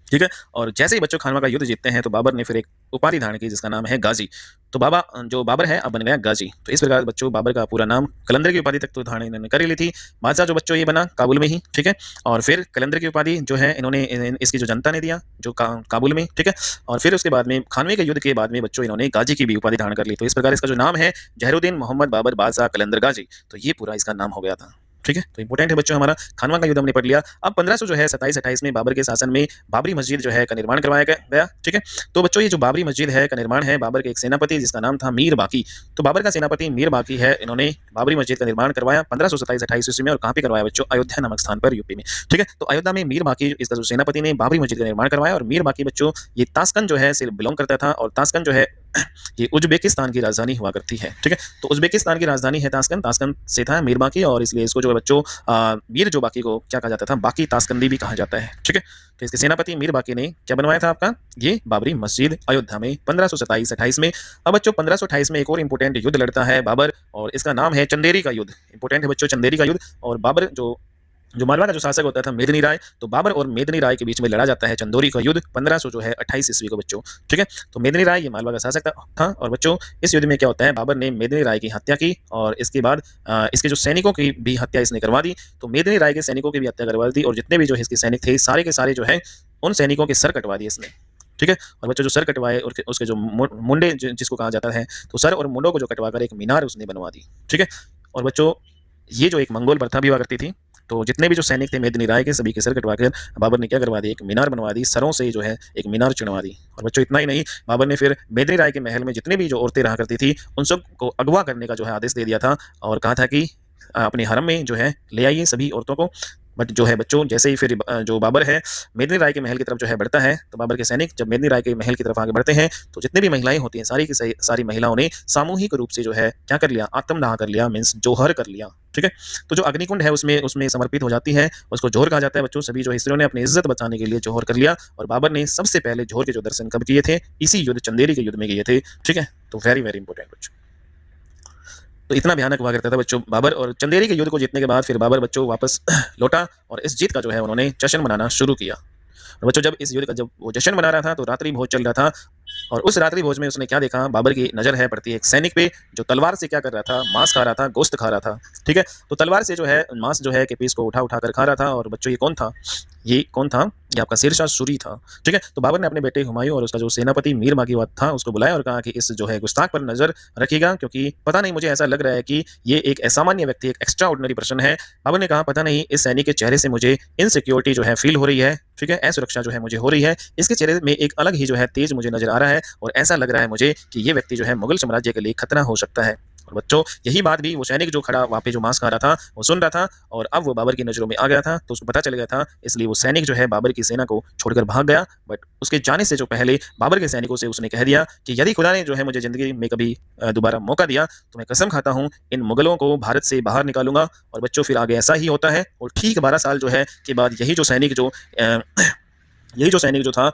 ठीक है, और जैसे ही बच्चों खानवा का युद्ध जीतते हैं तो बाबर ने फिर एक उपाधि धारण की जिसका नाम है गाजी। तो बाबर है अब बन गया गाजी। तो इस प्रकार बच्चों बाबर का पूरा नाम, कलंदर की उपाधि तक तो धारण इन्होंने कर ली थी। बादशाह जो बच्चों ये बना काबुल में ही। ठीक है, और फिर कलंदर की उपाधि जो है इन्होंने इसकी जो जनता ने दिया जो काबुल में। ठीक है, और फिर उसके बाद में खानवे के युद्ध के बाद में बच्चों इन्होंने गाजी की भी उपाधि धारण कर ली। तो इस प्रकार इसका जो नाम है जहरुद्दीन मोहम्मद बाबर बादशाह कलंदर गाजी, तो ये पूरा इसका नाम हो गया था। ठीक है, तो इंपोर्टेंट है बच्चों हमारा खानवा का युद्ध हमने पढ़ लिया। अब 1500 जो है 27-28 में बाबर के शासन में बाबरी मस्जिद जो है का निर्माण करवाया गया। ठीक है, तो बच्चों ये जो बाबरी मस्जिद है का निर्माण है बाबर के एक सेनापति जिसका नाम था मीर बाकी। तो बाबर का सेनापति मीर बाकी है, इन्होंने बाबरी मस्जिद का निर्माण करवाया 1527-28 ईस्वी में। और कहाँ पे करवाया बच्चों, अयोध्या नामक स्थान पर, यूपी में। ठीक है, तो अयोध्या में मीर बाकी इसका जो सेनापति ने बाबरी मस्जिद का निर्माण करवाया। और मीर बाकी बच्चों ये ताशकंद जो है से बिलोंग करता था, और ताशकंद जो है ये उज्बेकिस्तान की राजधानी हुआ करती है। ठीक है, तो उज्बेकिस्तान की राजधानी है ताशकंद, ताशकंद से था मीर बाकी, और इसलिए इसको जो है बच्चों मीर जो बाकी को क्या कहा जाता था, बाकी ताशकंदी भी कहा जाता है। ठीक है, तो इसके सेनापति मीर बाकी ने क्या बनवाया था आपका, ये बाबरी मस्जिद अयोध्या में 1527-28 में। अब बच्चों 1528 में एक और इंपोर्टेंट युद्ध लड़ता है बाबर, और इसका नाम है चंदेरी का युद्ध। इंपोर्टेंट है बच्चों चंदेरी का युद्ध। और बाबर जो मालवा का जो शासक होता था मेदिनी राय, तो बाबर और मेदिनी राय के बीच में लड़ा जाता है चंदोरी का युद्ध 1500 जो है 28 ईस्वी को बच्चों। ठीक है, तो मेदिनी राय ये मालवा का शासक था। और बच्चों इस युद्ध में क्या होता है, बाबर ने मेदिनी राय की हत्या की, और इसके बाद इसके जो सैनिकों की भी हत्या इसने करवा दी। तो मेदिनी राय के सैनिकों की भी हत्या करवा दी, और जितने भी जो इसके सैनिक थे सारे के सारे जो है उन सैनिकों के सर कटवा दिए इसने। ठीक है, और बच्चों जो सर कटवाए और उसके जो मुंडे जिसको कहा जाता है, तो सर और मुंडों को जो कटवा कर एक मीनार उसने बनवा दी। ठीक है, और बच्चों ये जो एक मंगोल प्रथा भी हुआ करती थी, तो जितने भी जो सैनिक थे मेदिनी राय के सभी के सर कटवा कर बाबर ने क्या करवा दी, एक मीनार बनवा दी, सरों से जो है एक मीनार चुनवा दी। और बच्चों इतना ही नहीं, बाबर ने फिर मेदिनी राय के महल में जितने भी जो औरतें रहा करती थी उन सब को अगवा करने का जो है आदेश दे दिया था, और कहा था कि अपने हरम में जो है ले आइए सभी औरतों को। बट जो है बच्चों जैसे ही फिर जो बाबर है मेदिनी राय के महल की तरफ जो है बढ़ता है, तो बाबर के सैनिक जब मेदिनी राय के महल की तरफ आगे बढ़ते हैं, तो जितने भी महिलाएं होती हैं सारी की सारी महिलाओं ने सामूहिक रूप से जो है क्या कर लिया, आत्मदाह कर लिया, मीन्स जोहर कर लिया। ठीक है, तो जो अग्निकुंड है उसमें उसमें समर्पित हो जाती है, उसको जोहर कहा जाता है बच्चों। सभी जो स्त्रियों ने अपनी इज्जत बचाने के लिए जोहर कर लिया, और बाबर ने सबसे पहले जोहर के जो दर्शन कब किए थे, इसी युद्ध चंदेरी के युद्ध में किए थे। ठीक है, तो वेरी वेरी इंपॉर्टेंट बच्चों, तो इतना भयानक हुआ करता था बच्चों बाबर। और चंदेरी के युद्ध को जीतने के बाद फिर बाबर बच्चों वापस लौटा, और इस जीत का जो है उन्होंने जश्न मनाना शुरू किया। और बच्चों जब इस युद्ध का जब वो जश्न मना रहा था तो रात्रि भोज चल रहा था, और उस रात्रि भोज में उसने क्या देखा, बाबर की नजर है पड़ती है एक सैनिक पे जो तलवार से क्या कर रहा था, मांस खा रहा था, गोश्त खा रहा था। ठीक है, तो तलवार से जो है मांस जो है के पीस को उठा उठा कर खा रहा था। और बच्चों ये कौन था, ये कौन था, ये आपका शेरशाह सूरी था। ठीक है, तो बाबर ने अपने बेटे हुमायूं और उसका जो सेनापति मीर बाकी था उसको बुलाया और कहा कि इस जो है गुस्ताख पर नजर रखिएगा, क्योंकि पता नहीं, मुझे ऐसा लग रहा है कि ये एक असामान्य व्यक्ति, एक एक्स्ट्रा ऑर्डिनरी पर्सन है। बाबर ने कहा पता नहीं, इस सैनिक के चेहरे से मुझे इनसिक्योरिटी जो है फील हो रही है। ठीक है, असुरक्षा जो है मुझे हो रही है, इसके चेहरे में एक अलग ही जो है तेज मुझे नजर आ रहा है, और ऐसा लग रहा है मुझे कि ये व्यक्ति जो है मुगल साम्राज्य के लिए खतरा हो सकता है। और बच्चों यही बात भी वो सैनिक जो खड़ा वहाँ पे जो मांस खा रहा था वो सुन रहा था, और अब वो बाबर की नज़रों में आ गया था, तो उसको पता चल गया था, इसलिए वो सैनिक जो है बाबर की सेना को छोड़कर भाग गया। बट उसके जाने से जो पहले बाबर के सैनिकों से उसने कह दिया कि यदि खुदा ने जो है मुझे ज़िंदगी में कभी दोबारा मौका दिया तो मैं कसम खाता हूँ इन मुगलों को भारत से बाहर निकालूंगा। और बच्चों फिर आगे ऐसा ही होता है, और ठीक 12 साल जो है के बाद यही जो सैनिक जो था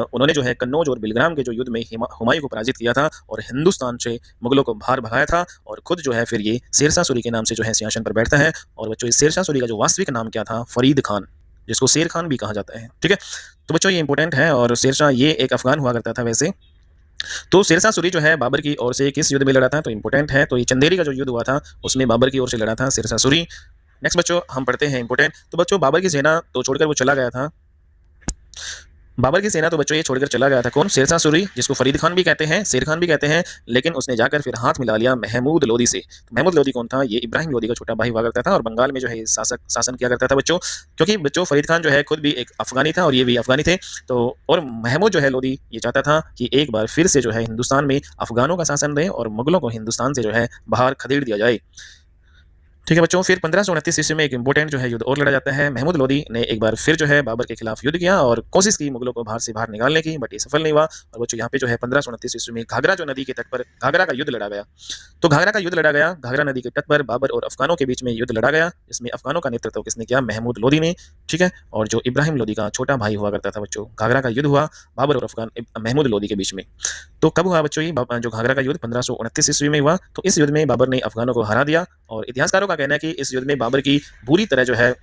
उन्होंने जो है कन्नौज और बिलग्राम के जो युद्ध में हुमायूं को पराजित किया था और हिंदुस्तान से मुगलों को बाहर भगाया था, और खुद जो है फिर ये शेरशाह सूरी के नाम से जो है सिंहासन पर बैठता है। और बच्चों इस शेरशाह सूरी का जो वास्तविक नाम क्या था, फरीद खान, जिसको शेर खान भी कहा जाता है। ठीक है, तो बच्चों ये इंपॉर्टेंट है। और शेरशाह ये एक अफगान हुआ करता था वैसे। तो शेरशाह सूरी जो है बाबर की ओर से किस युद्ध में लड़ा था, तो इंपॉर्टेंट है, तो ये चंदेरी का जो युद्ध हुआ था उसमें बाबर की ओर से लड़ा था शेरशाह सूरी। नेक्स्ट बच्चों हम पढ़ते हैं इंपॉर्टेंट। तो बच्चों बाबर की सेना तो छोड़कर वो चला गया था, बाबर की सेना तो बच्चों ये छोड़कर चला गया था कौन, शेरशाह सूरी, जिसको फरीद खान भी कहते हैं, शेर खान भी कहते हैं। लेकिन उसने जाकर फिर हाथ मिला लिया महमूद लोदी से। तो महमूद लोदी कौन था, ये इब्राहिम लोदी का छोटा भाई हुआ करता था और बंगाल में जो है शासन किया करता था बच्चों। क्योंकि बच्चों फरीद खान जो है खुद भी एक अफगानी था और ये भी अफगानी थे। तो और महमूद जो है लोदी ये चाहता था कि एक बार फिर से जो है हिंदुस्तान में अफगानों का शासन रहे और मुगलों को हिंदुस्तान से जो है बाहर खदेड़ दिया जाए। ठीक है बच्चों, फिर 1529 ईस्वी में एक इंपॉर्टेंट जो है युद्ध और लड़ा जाता है। महमूद लोदी ने एक बार फिर जो है बाबर के खिलाफ युद्ध किया और कोशिश की मुगलों को बाहर निकालने की, बट ये सफल नहीं हुआ। और बच्चों यहाँ पे जो है 1529 ईस्वी में घाघरा जो नदी के तट पर घाघरा का युद्ध लड़ा गया। तो घाघरा का युद्ध लड़ा गया, घाघरा नदी के तट पर बाबर और अफगानों के बीच में युद्ध लड़ा गया। इसमें अफगानों का नेतृत्व किसने किया, महमूद लोदी ने। ठीक है, और जो इब्राहिम लोदी का छोटा भाई हुआ करता था बच्चों। घाघरा का युद्ध हुआ बाबर और अफगान महमूद लोदी के बीच में। तो कब हुआ बच्चों ये जो घाघरा का युद्ध 1529 ईस्वी में हुआ। तो इस युद्ध में बाबर ने अफगानों को हरा दिया और इतिहासकारों का कहना है कि इस युद्ध में बाबर की बुरी तरह जो है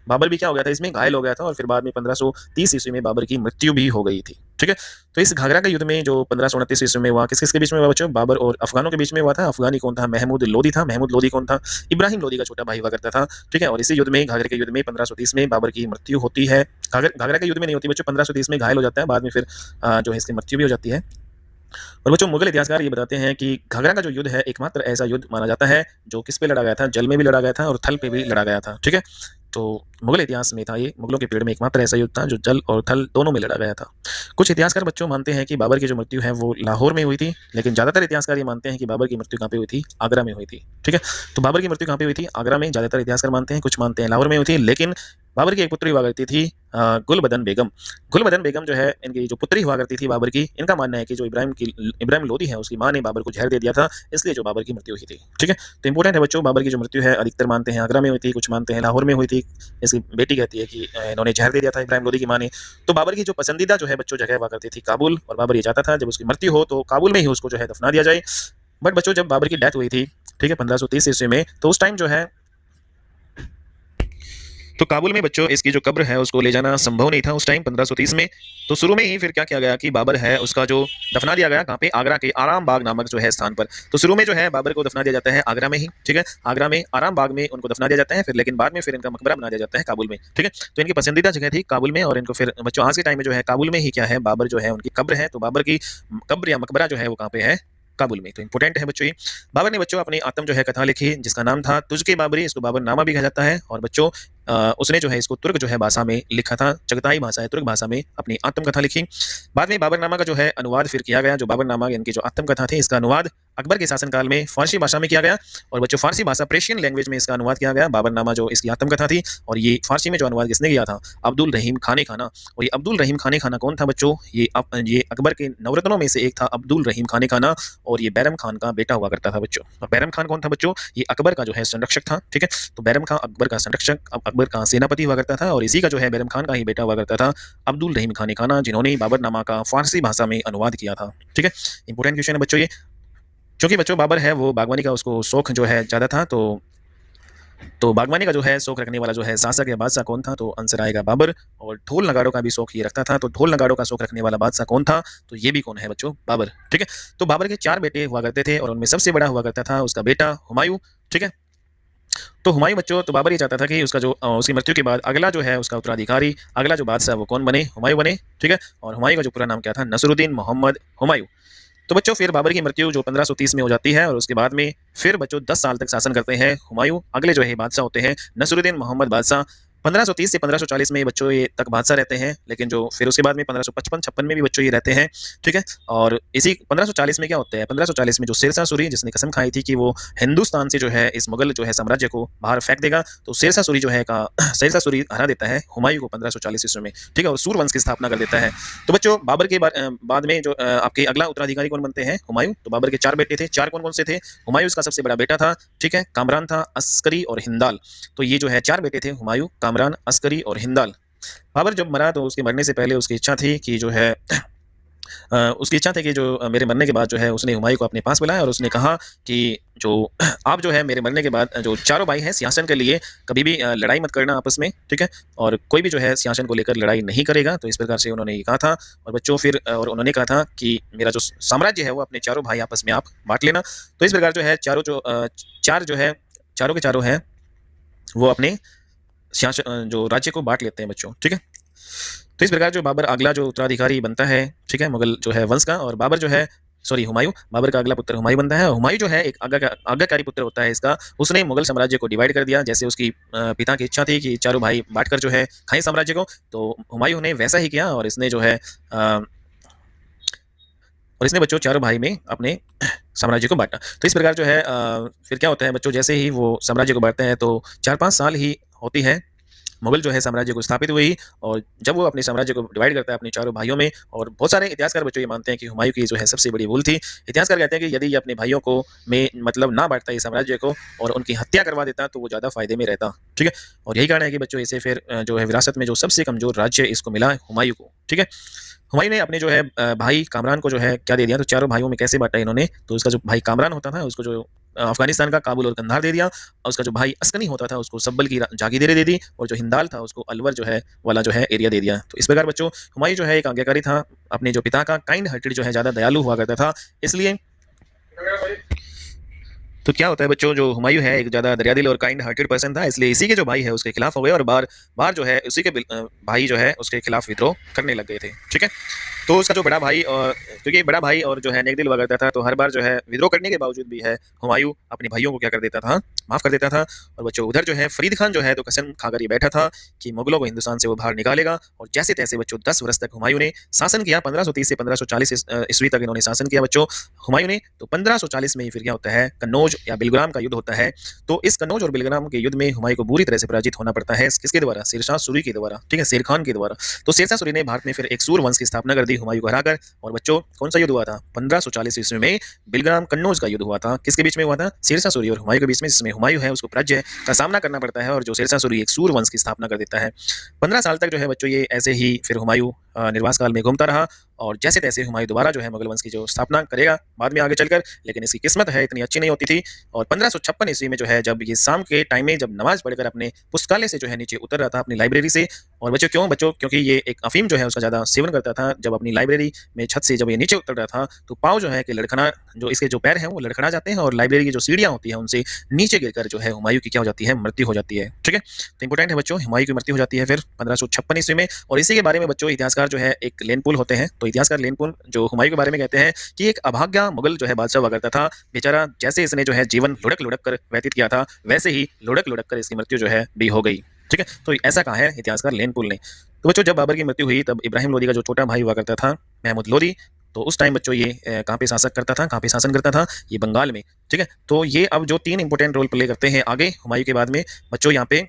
बाबर भी क्या हो गया था, इसमें घायल हो गया था और फिर बाद में 1530 ईस्वी में बाबर की मृत्यु भी हो गई थी। ठीक है, तो इस घाघरा के युद्ध में जो 1529 ईस्वी में हुआ किस किस के बीच में हुआ बच्चों, बाबर और अफगानों के बीच में हुआ था। अफगानी कौन था, महमूद लोदी था। महमूद लोदी कौन था, इब्राहिम लोदी का छोटा भाई हुआ करता था। ठीक है, और इसी युद्ध में घाघरे के युद्ध में 1530 में बाबर की मृत्यु होती है। घाघरा के युद्ध में नहीं होती बच्चों, 1530 में घायल हो जाता है, बाद में फिर जो है इसकी मृत्यु भी हो जाती है। और बच्चों मुगल इतिहासकार ये बताते हैं कि घाघरा का जो युद्ध है एकमात्र ऐसा युद्ध माना जाता है जो किस पे लड़ा गया था, जल में भी लड़ा गया था और थल पे भी लड़ा गया था। ठीक है, तो मुगल इतिहास में था ये, मुगलों के पीरियड में एकमात्र ऐसा युद्ध था जो जल और थल दोनों में लड़ा गया था। कुछ इतिहासकार बच्चों मानते हैं कि बाबर की जो मृत्यु है वो लाहौर में हुई थी, लेकिन ज्यादातर इतिहासकार ये मानते हैं कि बाबर की मृत्यु कहाँ पे हुई थी, आगरा में हुई थी। ठीक है, तो बाबर की मृत्यु कहाँ पे हुई थी, आगरा में ज्यादातर इतिहासकार मानते हैं, कुछ मानते हैं लाहौर में हुई थी। लेकिन बाबर की एक पुत्री हुआ करती थी गुलबदन बेगम। गुलबदन बेगम जो है इनकी जो पुत्री हुआ करती थी बाबर की, इनका मानना है कि जो इब्राहिम लोदी है उसकी माँ ने बाबर को जहर दे दिया था, इसलिए जो बाबर की मृत्यु हुई थी। ठीक है, तो इंपॉर्टेंट है बच्चों, बाबर की जो मृत्यु है अधिकतर मानते हैं आगरा में हुई थी, कुछ मानते हैं लाहौर में हुई थी। इसकी बेटी कहती है कि इन्होंने जहर दे दिया था इब्राहिम लोदी की माँ ने। तो बाबर की जो पसंदीदा जो है बच्चों जगह हुआ करती थी काबुल, और बाबर ये चाहता था जब उसकी मृत्यु हो तो काबुल में ही उसको जो है दफना दिया जाए। बट बच्चों जब बाबर की डेथ हुई थी, ठीक है 1530 ईस्वी में, तो उस टाइम जो है तो काबुल में बच्चों इसकी जो कब्र है उसको ले जाना संभव नहीं था उस टाइम 1530 में। तो शुरू में ही फिर क्या किया गया कि बाबर है उसका जो दफना दिया गया कहाँ पे, आगरा के आराम बाग नामक जो है स्थान पर। तो शुरू में जो है बाबर को दफना दिया जाता है आगरा में ही। ठीक है, आगरा में आराम बाग में उनको दफना दिया जाता है, फिर लेकिन बाद में फिर इनका मकबरा बना दिया जाता है काबुल में। ठीक है, तो इनकी पसंदीदा जगह थी काबुल में, और इनको फिर बच्चों आज के टाइम में जो है काबुल में ही क्या है, बाबर जो है उनकी कब्र है। तो बाबर की कब्र या मकबरा जो है वो कहाँ पे है, काबुल में। तो इंपॉर्टेंट है बच्चों ये। बाबर ने बच्चों अपनी आत्म जो है कथा लिखी जिसका नाम था तुझके बाबरी, इसको बाबर नामा भी कहा जाता है। और बच्चों उसने जो है इसको तुर्क जो है भाषा में लिखा था, चगताई भाषा है, तुर्क भाषा में अपनी आत्मकथा लिखी। बाद में बाबरनामा का जो है अनुवाद फिर किया गया, जो बाबरनामा इनकी जो आत्मकथा थी इसका अनुवाद अकबर के शासनकाल में फारसी भाषा में किया गया। और बच्चों फारसी भाषा पर्शियन लैंग्वेज में इसका अनुवाद किया गया बाबरनामा जो इसकी आत्मकथा थी। और ये फारसी में जो अनुवाद किसने किया था, अब्दुल रहीम खाने खाना। और ये अब्दुल रहीम खाने खाना कौन था बच्चों, ये अकबर के नवरत्नों में से एक था अब्दुल रहीम खाने खाना, और ये बैरम खान का बेटा हुआ करता था बच्चों। और बैरम खान कौन था बच्चों, ये अकबर का जो है संरक्षक था। ठीक है, तो बैरम खान अकबर का संरक्षक, अकबर का सेनापति हुआ करता था, और इसी का जो है बैरम खान का ही बेटा हुआ करता था अब्दुल रहीम खाने खाना, जिन्होंने बाबरनामा का फारसी भाषा में अनुवाद किया था। ठीक है, इंपॉर्टेंट क्वेश्चन है बच्चों ये। क्योंकि बच्चों बाबर है वो बागवानी का उसको शौक जो है ज़्यादा था, तो बागवानी का जो है शौक रखने वाला जो है शासक या बादशाह कौन था, तो आंसर आएगा बाबर। और ढोल नगाड़ों का भी शौक ये रखता था, तो ढोल नगाड़ों का शौक रखने वाला बादशाह कौन था, तो ये भी कौन है बच्चों, बाबर। ठीक है, तो बाबर के 4 बेटे हुआ करते थे और उनमें सबसे बड़ा हुआ करता था उसका बेटा हुमायूं। ठीक है, तो हुमायूं बच्चों, तो बाबर ये चाहता था कि उसका जो उसकी मृत्यु के बाद अगला जो है उसका उत्तराधिकारी, अगला जो बादशाह वो कौन बने, हुमायूं बने। ठीक है, और हुमायूं का जो पूरा नाम क्या था, नसरुद्दीन मोहम्मद हुमायूं। तो बच्चों फिर बाबर की मृत्यु जो 1530 में हो जाती है, और उसके बाद में फिर बच्चों 10 साल तक शासन करते हैं हुमायूं। अगले जो है बादशाह होते हैं नसरुद्दीन मोहम्मद बादशाह। 1530 से 1540 में बच्चों ये तक बादशाह रहते हैं, लेकिन जो फिर उसके बाद में 1555-56 में भी बच्चों ये रहते हैं, ठीक है। और इसी 1540 में क्या होता है, 1540 में जो शेरशाह सूरी जिसने कसम खाई थी कि वो हिंदुस्तान से जो है इस मुगल जो है साम्राज्य को बाहर फेंक देगा, तो शेरशाह सूरी जो है का शेरशाह सूरी हरा देता है हुमायूं को 1540 ईस्वी में, ठीक है, और सूरवंश की स्थापना कर देता है। तो बच्चों बाबर के बाद में जो आपके अगला उत्तराधिकारी कौन बनते हैं, हुमायूं। तो बाबर के 4 बेटे थे, 4 कौन कौन से थे, हुमायूं का सबसे बड़ा बेटा था, ठीक है, कामरान था, अस्करी और हिंदाल। तो ये जो है 4 बेटे थे, हुमायूं, कामरान, अस्करी और हिंदाल। बाबर जब मरा तो उसके मरने से पहले उसकी इच्छा थी कि जो है उसकी इच्छा थी कि जो मेरे मरने के बाद जो है उसने हुमायूं को अपने पास बुलाया और उसने कहा कि जो आप जो है मेरे मरने के बाद जो चारों भाई हैं सिंहासन के लिए कभी भी लड़ाई मत करना आपस में, ठीक है, और कोई भी जो है सिंहासन को लेकर लड़ाई नहीं करेगा। तो इस प्रकार से उन्होंने ये कहा था। और बच्चों फिर और उन्होंने कहा था कि मेरा जो साम्राज्य है वो अपने चारों भाई आपस में आप बांट लेना। तो इस प्रकार जो है चार जो है चारों के चारों हैं वो अपने जो राज्य को बांट लेते हैं बच्चों, ठीक है। तो इस प्रकार जो बाबर अगला जो उत्तराधिकारी बनता है, ठीक है, मुगल जो है वंश का, और बाबर जो है सॉरी हुमायूं, बाबर का अगला पुत्र हुमायूं बनता है। हुमायूं जो है एक आज्ञाकारी पुत्र होता है इसका। उसने मुगल साम्राज्य को डिवाइड कर दिया, जैसे उसकी पिता की इच्छा थी कि चारों भाई बांटकर जो है खाएं साम्राज्य को, तो हुमायूं ने वैसा ही किया और इसने जो है और इसने बच्चों चारों भाई में अपने साम्राज्य को बांटा। तो इस प्रकार जो है फिर क्या होता है बच्चों, जैसे ही वो साम्राज्य को बांटते हैं तो 4-5 साल ही होती है मुगल जो है साम्राज्य को स्थापित हुई। और जब वो अपने साम्राज्य को डिवाइड करता है अपने चारों भाइयों में, और बहुत सारे इतिहासकार बच्चों ये मानते हैं कि हुमायूं की जो है सबसे बड़ी भूल थी। इतिहासकार कहते हैं कि यदि ये अपने भाइयों को में मतलब ना बांटता ये साम्राज्य को और उनकी हत्या करवा देता तो वो ज़्यादा फायदे में रहता, ठीक है। और यही कारण है कि बच्चों इसे फिर जो है विरासत में जो सबसे कमजोर राज्य इसको मिला हुमायूं को, ठीक है। हुमायूं ने अपने जो है भाई कामरान को जो है क्या दे दिया, तो चारों भाइयों में कैसे बांटा इन्होंने, तो उसका जो भाई कामरान होता था उसको जो अफगानिस्तान का काबुल और कंधार दे दिया, और उसका जो भाई अस्कनी होता था उसको सब्बल की जागीरें दे दी, और जो हिंदाल था उसको अलवर जो है वाला जो है एरिया दे दिया। तो इस प्रकार बच्चों हुमायूं जो है एक आज्ञाकारी था, अपने जो पिता का काइंड हार्टेड जो है ज़्यादा दयालु हुआ करता था, इसलिए तो क्या होता है बच्चों, जो हुमायूं है एक ज़्यादा दरियादिल और काइंड हार्टेड पर्सन था, इसलिए इसी के जो भाई है उसके खिलाफ हो गए और बार बार जो है उसी के भाई जो है उसके खिलाफ विद्रोह करने लग गए थे, ठीक है। तो उसका जो बड़ा भाई और क्योंकि बड़ा भाई और जो है नेक दिल हुआ करता था, तो हर बार जो है विद्रोह करने के बावजूद भी है हुमायूं अपने भाइयों को क्या कर देता था, माफ कर देता था। और बच्चों उधर जो है फरीद खान जो है तो कसम खाकर ये बैठा था कि मुगलों को हिंदुस्तान से वो बाहर निकालेगा। और जैसे तैसे बच्चों 10 वर्ष तक हुमायूं ने शासन किया, 1530 से 1540 ईस्वी तक इन्होंने शासन किया बच्चों हुमायूं ने। तो 1540 में ही फिर क्या होता है, कन्नौज या बिलग्राम का युद्ध होता है। तो इस कन्नौज और बिलग्राम के युद्ध में हुमायूं को बुरी तरह से पराजित होना पड़ता है, किसके द्वारा, शेरशाह सूरी के द्वारा, ठीक है, शेर खान के द्वारा। तो शेरशाह सूरी ने भारत में फिर एक सूर वंश की स्थापना कर दी हुमायूं को हराकर। और बच्चों कौन सा युद्ध हुआ था, 1540 ईस्वी में बिलग्राम कन्नौज का युद्ध हुआ था। किसके बीच में हुआ था, शेरशाह सूरी और हुमायूं के बीच में, जिसमें हुमायूं है उसको पराजय का सामना करना पड़ता है और जो शेरशाह सूरी एक सूर वंश की स्थापना कर देता है। 15 साल तक जो है बच्चों ये ऐसे ही फिर हुमायूं निर्वास काल में घूमता रहा, और जैसे तैसे हुमायूं दोबारा जो है मुगल वंश की जो स्थापना करेगा बाद में आगे चलकर, लेकिन इसकी किस्मत है इतनी अच्छी नहीं होती थी। और 1556 ईस्वी में जो है जब ये शाम के टाइम में जब नमाज पढ़कर अपने पुस्तकालय से जो है नीचे उतर रहा था अपनी लाइब्रेरी से, और बच्चों क्यों बच्चों, क्योंकि ये एक अफीम जो है उसका ज़्यादा सेवन करता था, जब अपनी लाइब्रेरी में छत से जब ये नीचे उतर रहा था तो पाँव जो है कि लड़खड़ा, जो इसके जो पैर हैं वो लड़खड़ा जाते हैं और लाइब्रेरी की जो सीढ़ियाँ होती हैं उनसे नीचे गिरकर जो है हुमायूं की क्या हो जाती है, मृत्यु हो जाती है, ठीक है। तो इंपॉर्टेंट है बच्चों, हुमायूं की मृत्यु हो जाती है फिर 1556 ईस्वी में। और इसी के बारे में बच्चों इतिहासकार जो है एक लेनपुल होते हैं, तो इतिहासकार लेनपुल जो हुमायूं के बारे में कहते हैं कि एक अभाग्य मुगल जो है बादशाह हुआ करता था, बेचारा जैसे इसने जो है जीवन लुढ़क लुढ़क कर व्यतीत किया था वैसे ही लुढ़क लुढ़क कर इसकी मृत्यु जो है भी हो गई, ठीक है। तो ऐसा कहा है इतिहासकार लेनपुल ने। तो बच्चों जब बाबर की मृत्यु हुई तब इब्राहिम लोदी का जो छोटा भाई हुआ करता था महमूद लोदी, तो उस टाइम बच्चों ये कहाँ पे शासक करता था, कहाँ पे शासन करता था, ये बंगाल में, ठीक है। तो ये अब जो 3 इंपॉर्टेंट रोल प्ले करते हैं आगे हुमायूं के बाद में बच्चों यहाँ पे।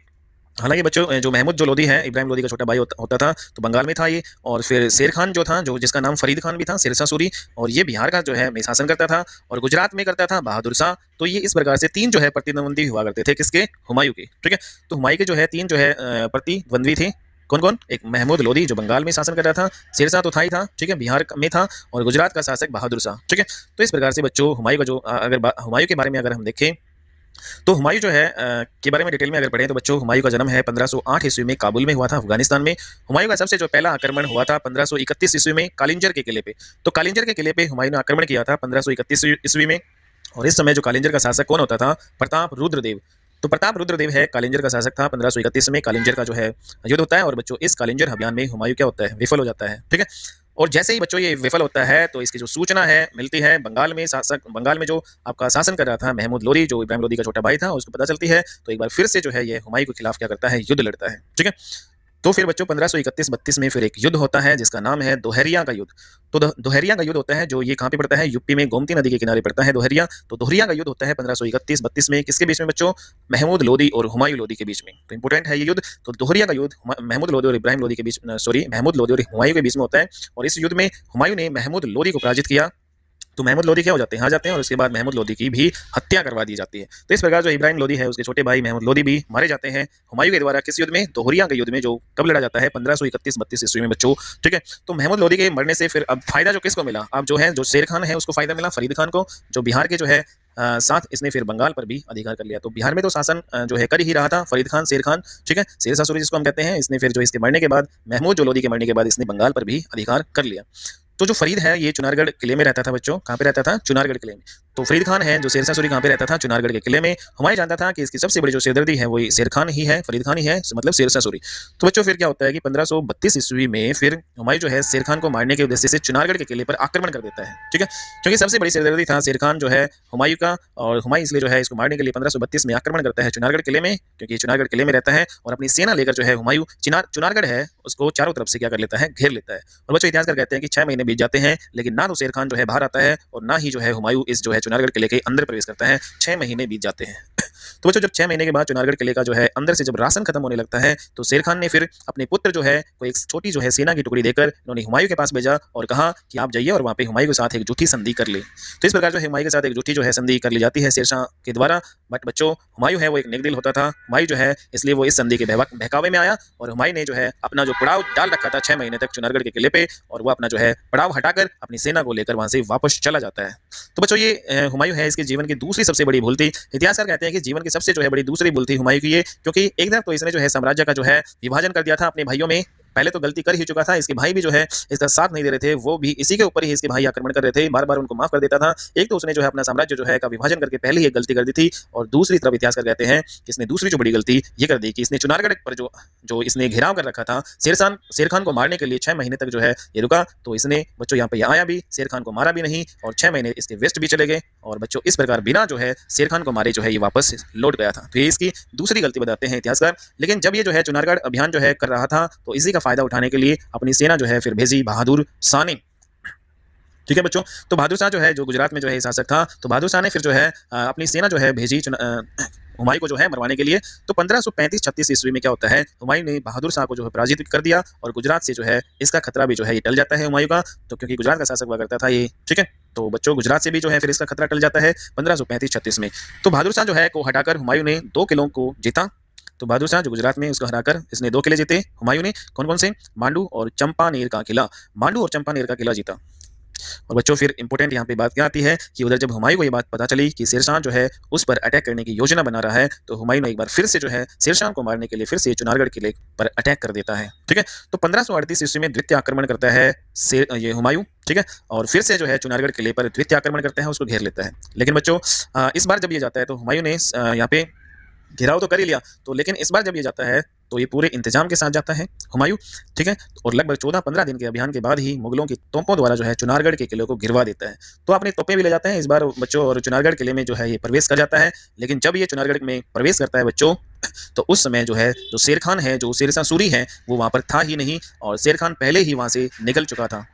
हालांकि बच्चों जो महमूद जो लोदी है इब्राहिम लोदी का छोटा भाई होता था, तो बंगाल में था ये। और फिर शेर खान जो था, जो जिसका नाम फरीद खान भी था, शेरशाह सूरी, और ये बिहार का जो है में शासन करता था, और गुजरात में करता था बहादुर शाह। तो ये इस प्रकार से 3 जो है प्रतिद्वंदी हुआ करते थे, किसके, हुमायूं के, ठीक है। तो हुमायूं के जो है 3 जो है प्रतिद्वंदी थे, कौन कौन, एक महमूद लोदी जो बंगाल में शासन कर रहा था, शेरशाह तो था ही था, ठीक है, बिहार में था, और गुजरात का शासक बहादुर शाह, ठीक है। तो इस प्रकार से बच्चों हुमायूं का जो अगर हुमायूं के बारे में अगर हम देखें तो हुमायूं जो है के बारे में डिटेल में अगर पढ़ें तो बच्चों हुमायूं का जन्म है 1508 ईस्वी में काबुल में हुआ था, अफगानिस्तान में। हुमायूं का सबसे जो पहला आक्रमण हुआ था 1531 ईस्वी में कालिंजर के किले पे। तो कालिंजर के किले पे हुमायूं ने आक्रमण किया था 1531 ईस्वी में। और इस समय जो कालिंजर का शासक कौन होता था, प्रताप रुद्रदेव। तो प्रताप रुद्रदेव है कालिंजर का शासक था। 1531 में कालिंजर का जो है युद्ध होता है, और बच्चों इस कालिंजर अभियान में हुमायूं क्या होता है, विफल हो जाता है, ठीक है। और जैसे ही बच्चों ये विफल होता है तो इसकी जो सूचना है मिलती है बंगाल में जो आपका शासन कर रहा था महमूद लोदी, जो इब्राहिम लोदी का छोटा भाई था, उसको पता चलती है। तो एक बार फिर से जो है ये हुमायूं के खिलाफ क्या करता है, युद्ध लड़ता है। ठीक है, तो फिर बच्चों 1531-32 में फिर एक युद्ध होता है जिसका नाम है दोहरिया का युद्ध। तो दोहरिया का युद्ध होता है जो ये कहाँ पे पड़ता है, यूपी में गोमती नदी के किनारे पड़ता है दोहरिया। तो दोहरिया का युद्ध होता है 1531-32 में, किसके बीच में बच्चों, महमूद लोदी और हुमायूं लोदी के बीच में। तो इंपॉर्टेंट है ये युद्ध। तो दोहरिया का युद्ध महमूद लोदी और इब्राहिम लोदी के बीच, सॉरी महमूद लोदी और हुमायूं के बीच में होता है। और इस युद्ध में हुमायूं ने महमूद लोदी को पराजित किया। तो महमूद लोदी क्या हो जाते हैं, हार जाते हैं, और उसके बाद महमूद लोदी की भी हत्या करवा दी जाती है। तो इस प्रकार जो इब्राहिम लोदी है उसके छोटे भाई महमूद लोदी भी मारे जाते हैं हुमायूं के द्वारा। किस युद्ध में, दोहरिया के युद्ध में, जो कब लड़ा जाता है 1531-32 ईस्वी में बच्चों। ठीक है, तो महमूद लोदी के मरने से फिर अब फायदा जो किसको मिला, अब जो है जो शेर खान है उसको फायदा मिला, फरीद खान को, जो बिहार के जो है साथ इसने फिर बंगाल पर भी अधिकार कर लिया। तो बिहार में तो शासन जो है कर ही रहा था फरीद खान, शेर खान। ठीक है, शेर शाह सूरी जिसको हम कहते हैं, इसने फिर जो इसके मरने के बाद, महमूद जो लोदी के मरने के बाद, इसने बंगाल पर भी अधिकार कर लिया। तो जो फरीद है ये चुनारगढ़ किले में रहता था बच्चों। कहाँ पे रहता था, चुनारगढ़ किले में। तो फरीद खान है जो शेर शाह सूरी कहाँ पे रहता था, चुनारगढ़ के किले में। हुमायूं जानता था कि इसकी सबसे बड़ी जो सिरदर्दी है वो शेर खान ही है, फरीद खान ही है, मतलब शेर शाह सूरी। तो बच्चों फिर क्या होता है कि 1532 ईस्वी में फिर हुमायूं जो है शेर खान को मारने के उद्देश्य से चुनारगढ़ के किले पर आक्रमण कर देता है। ठीक है, क्योंकि सबसे बड़ी सिरदर्दी था शेर खान जो है हुमायूं का, और हुमायूं इसलिए जो है इसको मारने के लिए 1532 में आक्रमण करता है चुनारगढ़ किले में, क्योंकि चुनारगढ़ किले में रहता है। और अपनी सेना लेकर जो है हुमायूं चुनारगढ़ है उसको चारों तरफ से क्या कर लेता है, घेर लेता है। और बच्चों इतिहासकार कहते हैं कि 6 महीने बीत जाते हैं, लेकिन ना तो शेर खान जो है बाहर आता है और ना ही जो है हुमायूं इस जो है चुनारगढ़ किले के अंदर प्रवेश करता है। 6 महीने बीत जाते हैं। तो बच्चों जब 6 महीने के बाद चुनारगढ़ किले का जो है अंदर से जब राशन खत्म होने लगता है, तो शेर खान ने फिर अपने पुत्र जो है को एक छोटी जो है सेना की टुकड़ी देकर इन्होंने हुमायूं के पास भेजा और कहा कि आप जाइए और वहां पे हुमायूं के साथ एक झूठी संधि कर ले। तो इस प्रकार जो है हुमायूं के साथ एक झूठी जो है संधि कर ली जाती है शेर शाह के द्वारा। बट बच्चों हुमायूं है वो एक नेकदिल होता था, हुमायूं जो है इसलिए वो इस संधि के बहकावे में आया, और हुमायूं ने जो है अपना जो पड़ाव डाल रखा था 6 महीने तक चुनारगढ़ के किले पे, और वो अपना जो है पड़ाव हटाकर अपनी सेना को लेकर वहां से वापस चला जाता है। तो बच्चों ये हुमायूं है इसके जीवन की दूसरी सबसे बड़ी भूल थी। इतिहासकार कहते हैं कि जीवन की सबसे जो है बड़ी दूसरी भूल थी हुमायूं की ये, क्योंकि एक तरफ तो इसने जो है साम्राज्य का जो है विभाजन कर दिया था अपने भाइयों में, पहले तो गलती कर ही चुका था, इसके भाई भी जो है इसका साथ नहीं दे रहे थे, वो भी इसी के ऊपर ही इसके भाई आक्रमण कर रहे थे, बार बार उनको माफ कर देता था। एक तो उसने जो है अपना साम्राज्य जो है का विभाजन करके पहले ही एक गलती कर दी थी, और दूसरी तरफ इतिहासकार कहते हैं कि इसने दूसरी जो बड़ी गलती ये कर दी कि इसने चुनारगढ़ पर जो जो इसने घेराव कर रखा था शेर खान को मारने के लिए 6 महीने तक जो है ये रुका, तो इसने बच्चों यहाँ पे आया भी, शेर खान को मारा भी नहीं, और 6 महीने इसके वेस्ट भी चले गए, और बच्चों इस प्रकार बिना जो है शेर खान को मारे जो है ये वापस लौट गया था। तो ये इसकी दूसरी गलती बताते हैं इतिहासकार। लेकिन जब ये जो है चुनारगढ़ अभियान जो है कर रहा था, तो इसी का फायदा उठाने के लिए अपनी सेना जो है फिर भेजी बहादुर शाह ने। ठीक है बच्चों, तो बहादुर शाह जो है जो गुजरात में जो है शासक था, तो बहादुर शाह ने फिर जो है अपनी सेना जो है भेजी हुमायूं को जो है मरवाने के लिए। तो 1535-36 ईस्वी में क्या होता है, हुमायूं ने बहादुर शाह को जो है पराजित कर दिया, और गुजरात से जो है इसका खतरा भी जो है ये टल जाता है हुमायूं का, तो क्योंकि गुजरात का शासक हुआ करता था ये। ठीक है, तो बच्चों गुजरात से भी जो है फिर इसका खतरा टल जाता है 1535-36 में। तो बहादुर शाह जो है को हटाकर हुमायूं ने 2 किलों को जीता। तो बहादुर शाह जो गुजरात में उसको हराकर इसने 2 किले जीते हुमायूं ने। कौन कौन से, मांडू और चंपानेर का किला, मांडू और चंपानेर का किला जीता। और बच्चों फिर इंपॉर्टेंट यहाँ पे बात क्या आती है कि उधर जब हुमायूं को ये बात पता चली कि शेर शाह जो है उस पर अटैक करने की योजना बना रहा है, तो हुमायूं ने एक बार फिर से जो है शेर शाह को मारने के लिए फिर से चुनारगढ़ किले पर अटैक कर देता है। ठीक है, तो 1538 ईस्वी में द्वितीय आक्रमण करता है ये हुमायूं। ठीक है, और फिर से जो है चुनारगढ़ किले पर द्वितीय आक्रमण करता है, उसको घेर लेता है। लेकिन बच्चों इस बार जब ये जाता है तो हुमायूं ने यहाँ पे घेराव तो कर ही लिया, तो लेकिन इस बार जब ये जाता है तो ये पूरे इंतजाम के साथ जाता है हुमायूं। ठीक है, और लगभग 14-15 दिन के अभियान के बाद ही मुगलों की तोपों द्वारा जो है चुनारगढ़ के किले को गिरवा देता है। तो अपनी तोपें भी ले जाते हैं इस बार बच्चों, और चुनारगढ़ किले में जो है ये प्रवेश कर जाता है। लेकिन जब ये चुनारगढ़ में प्रवेश करता है बच्चों, तो उस समय जो है जो शेर खान है, जो शेर शाह सूरी है, वो वहां पर था ही नहीं, और शेर खान पहले ही वहां से निकल चुका था।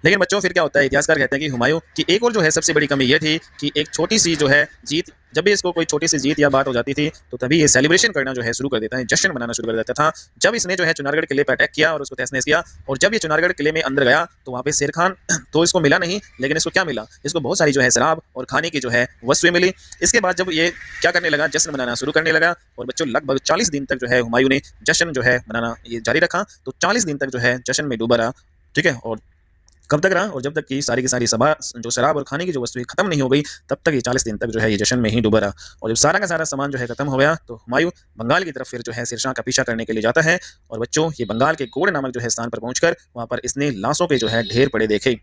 लेकिन बच्चों फिर क्या होता है, इतिहासकार कहते हैं कि हुमायूं की एक और जो है सबसे बड़ी कमी यह थी कि एक छोटी सी जो है जीत, जब भी इसको कोई छोटी सी जीत या बात हो जाती थी तो तभी ये सेलिब्रेशन करना जो है शुरू कर देता है, जश्न मनाना शुरू कर देता था। जब इसने जो है चुनारगढ़ किले पर अटैक किया और उसको तहस-नहस किया, और जब ये चुनारगढ़ किले में अंदर गया तो वहाँ पे शेर खान तो इसको मिला नहीं, लेकिन इसको क्या मिला, इसको बहुत सारी जो है शराब और खाने की जो है वस्तुएं मिली। इसके बाद जब ये क्या करने लगा, जश्न मनाना शुरू करने लगा, और बच्चों लगभग 40 दिन तक जो है हुमायूं ने जश्न जो है मनाना ये जारी रखा। तो 40 दिन तक जो है जश्न में डूबा रहा। ठीक है, और कब तक रहा, और जब तक कि सारी की सारी सभा जो शराब और खाने की जो वस्तुएं खत्म नहीं हो गई, तब तक ये 40 दिन तक जो है ये जश्न में ही डूबा रहा। और जब सारा का सारा सामान जो है खत्म हो गया, तो हुमायूं बंगाल की तरफ फिर जो है शेर शाह का पीछा करने के लिए जाता है। और बच्चों ये बंगाल के गोड़ नामक जो है स्थान पर पहुंचकर वहां पर इसने लाशों के जो है ढेर पड़े देखे।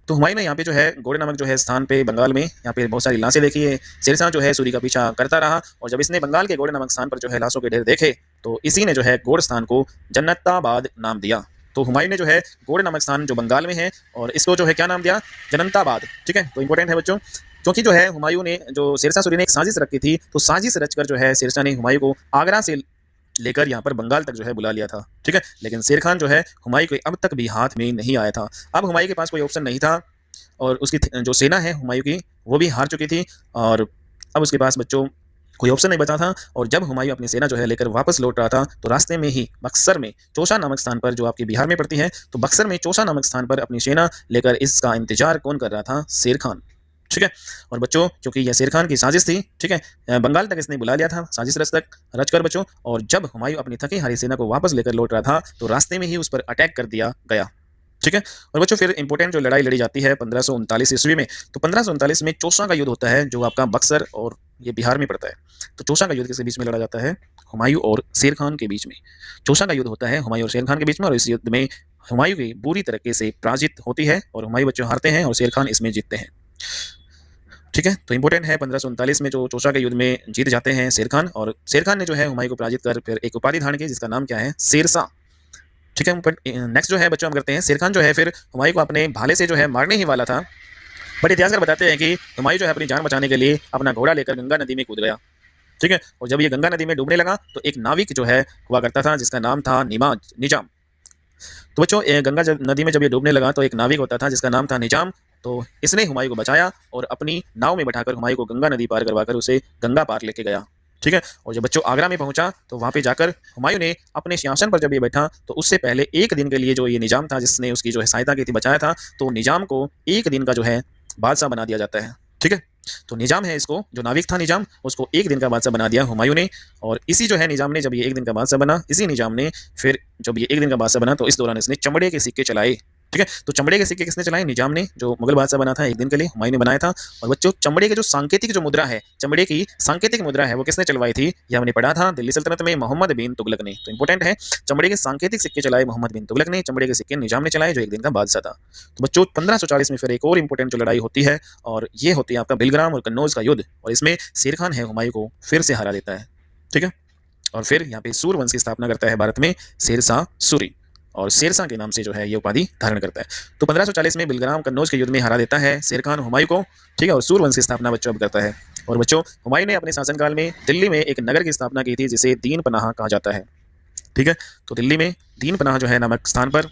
तो हुमायूं ने यहाँ पे जो है गोड़ नामक जो है स्थान पे बंगाल में यहाँ पे बहुत सारी लाशें देखी है। शेर शाह जो है सूरी का पीछा करता रहा, और जब इसने बंगाल के गोड़ नामक स्थान पर जो है लाशों के ढेर देखे, तो इसी ने जो है गोड़ स्थान को जन्नताबाद नाम दिया। तो हुमायूं ने जो है गौड़ नामक स्थान जो बंगाल में है, और इसको जो है क्या नाम दिया, जनंताबाद। ठीक है, तो इंपॉर्टेंट है बच्चों, क्योंकि जो है हुमायूं ने जो शेरशाह सूरी ने एक साजिश रखी थी, तो साजिश रचकर जो है शेरशाह ने हुमायूं को आगरा से लेकर यहाँ पर बंगाल तक जो है बुला लिया था। ठीक है, लेकिन शेर खान जो है हुमायूं के अब तक भी हाथ में नहीं आया था। अब हुमायूं के पास कोई ऑप्शन नहीं था, और उसकी जो सेना है हुमायूं की वो भी हार चुकी थी, और अब उसके पास बच्चों कोई ऑप्शन नहीं बचा था। और जब हुमायूं अपनी सेना जो है लेकर वापस लौट रहा था, तो रास्ते में ही बक्सर में चौसा नामक स्थान पर, जो आपकी बिहार में पड़ती है, तो बक्सर में चौसा नामक स्थान पर अपनी सेना लेकर इसका इंतजार कौन कर रहा था, शेर खान। ठीक है, और बच्चों क्योंकि यह शेर खान की साजिश थी, ठीक है, बंगाल तक इसने बुला लिया था साजिश रचकर बच्चों, और जब हुमायूं अपनी थकी हारी सेना को वापस लेकर लौट रहा था, तो रास्ते में ही उस पर अटैक कर दिया गया। ठीक है, और बच्चों फिर इंपॉर्टेंट जो लड़ाई लड़ी जाती है 1539 ईस्वी में, तो 1539 में चौसा का युद्ध होता है, जो आपका बक्सर और ये बिहार में पड़ता है। तो चौसा का युद्ध किसके बीच में लड़ा जाता है, हुमायूं और शेर खान के बीच में। चौसा का युद्ध होता है हुमायूं और शेर खान के बीच में, और इस युद्ध में हुमायूं की बुरी तरीके से पराजित होती है, और हुमायूं बच्चों हारते हैं और शेर खान इसमें जीतते हैं। ठीक है, तो इंपॉर्टेंट है 1539 में जो चौसा के युद्ध में जीत जाते हैं शेर खान, और शेर खान ने जो है हुमायूं को पराजित कर फिर एक उपाधि धारण की, जिसका नाम क्या है, शेरशाह। ठीक है, नेक्स्ट जो है बच्चों हम करते हैं, शेर खान जो है फिर हुमायूं को अपने भाले से जो है मारने ही वाला था, बट इतिहासकार बताते हैं कि हुमायूं जो है अपनी जान बचाने के लिए अपना घोड़ा लेकर गंगा नदी में कूद गया। ठीक है, और जब ये गंगा नदी में डूबने लगा, तो एक नाविक जो है हुआ करता था, जिसका नाम था निजाम। तो बच्चों गंगा नदी में जब ये डूबने लगा, तो एक नाविक होता था जिसका नाम था निजाम, तो इसने हुमायूं को बचाया और अपनी नाव में बैठाकर हुमायूं को गंगा नदी पार करवाकर उसे गंगा पार लेके गया। ठीक है, और जब बच्चों आगरा में पहुंचा, तो वहां पे जाकर हुमायूं ने अपने सिंहासन पर जब ये बैठा, तो उससे पहले एक दिन के लिए जो ये निजाम था जिसने उसकी जो है सहायता की थी, बचाया था, तो निजाम को एक दिन का जो है बादशाह बना दिया जाता है। ठीक है, तो निजाम है, इसको जो नाविक था निजाम, उसको एक दिन का बादशाह बना दिया हुमायूं ने, और इसी जो है निजाम ने, जब ये एक दिन का बादशाह बना, इसी निजाम ने फिर जब ये एक दिन का बादशाह बना, तो इस दौरान इसने चमड़े के सिक्के चलाए। ठीक है, तो चमड़े के सिक्के किसने चलाए, निजाम ने, जो मुगल बादशाह बना था एक दिन के लिए, हुमायूं ने बनाया था। और बच्चों चमड़े के जो सांकेतिक जो मुद्रा है, चमड़े की सांकेतिक मुद्रा है, वो किसने चलवाई थी, ये हमने पढ़ा था दिल्ली सल्तनत में मोहम्मद बिन तुगलक ने। तो इंपॉर्टेंट है, चमड़े के सांकेतिक सिक्के चलाए मोहम्मद बिन तुगलक ने, चमड़े के सिक्के निजाम ने चलाए, जो एक दिन का बादशाह था। तो बच्चों 1540 में फिर एक और इंपॉर्टेंट जो लड़ाई होती है, और ये होती है आपका बिलग्राम और कन्नौज का युद्ध, और इसमें शेर खान है हुमायूं को फिर से हरा देता है। ठीक है, और फिर यहाँ पे सूर वंश की स्थापना करता है भारत में शेरशाह सूरी, और शेरशाह के नाम से जो है ये उपाधि धारण करता है। तो 1540 में बिलग्राम कन्नौज के युद्ध में हरा देता है शेर खान हुमायूं को। ठीक है, और सूर वंश की स्थापना बच्चों अब करता है। और बच्चों हुमायूं ने अपने शासनकाल में दिल्ली में एक नगर की स्थापना की थी, जिसे दीन पनाह कहा जाता है। ठीक है, तो दिल्ली में दीन पनाह जो है नामक स्थान पर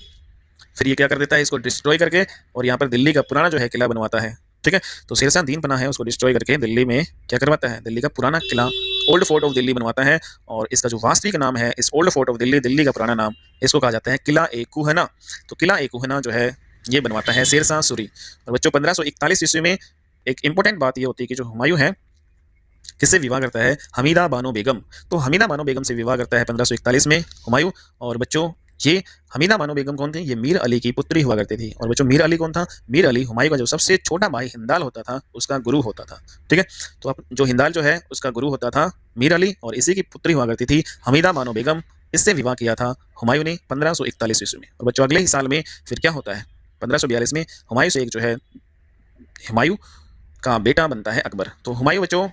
फिर ये क्या कर देता है, इसको डिस्ट्रॉय करके, और यहाँ पर दिल्ली का पुराना जो है किला बनवाता है। ठीक है, तो शेरशाह दीन पनाह है, उसको डिस्ट्रॉय करके दिल्ली में क्या करवाता है, दिल्ली का पुराना किला ओल्ड फोर्ट ऑफ दिल्ली बनवाता है, और इसका जो वास्तविक नाम है, इस old fort of Delhi, Delhi का पुराना नाम, इसको कहा जाता है किला ए कुहना। तो किला ए कुहना जो है ये बनवाता है शेरशाह सूरी। और बच्चों 1541 ईस्वी में एक इंपॉर्टेंट बात ये होती है कि जो हुमायूं है किससे विवाह करता है, हमीदा बानो बेगम। तो हमीदा बानो बेगम से विवाह करता है 1541 में हुमायूं। और बच्चों ये हमीदा बानो बेगम कौन थी, ये मीर अली की पुत्री हुआ करती थी। और बच्चों मीर अली कौन था, मीर अली हुमायूं का जो सबसे छोटा भाई हिंदाल होता था, उसका गुरु होता था। ठीक है, तो जो हिंदाल जो है उसका गुरु होता था मीर अली, और इसी की पुत्री हुआ करती थी हमीदा बानो बेगम। इससे विवाह किया था हुमायूं ने 1541 ईस्वी में। और बच्चों अगले ही साल में फिर क्या होता है, 1542 में हुमायूं से एक जो है हुमायूं का बेटा बनता है अकबर। तो हुमायूं बच्चों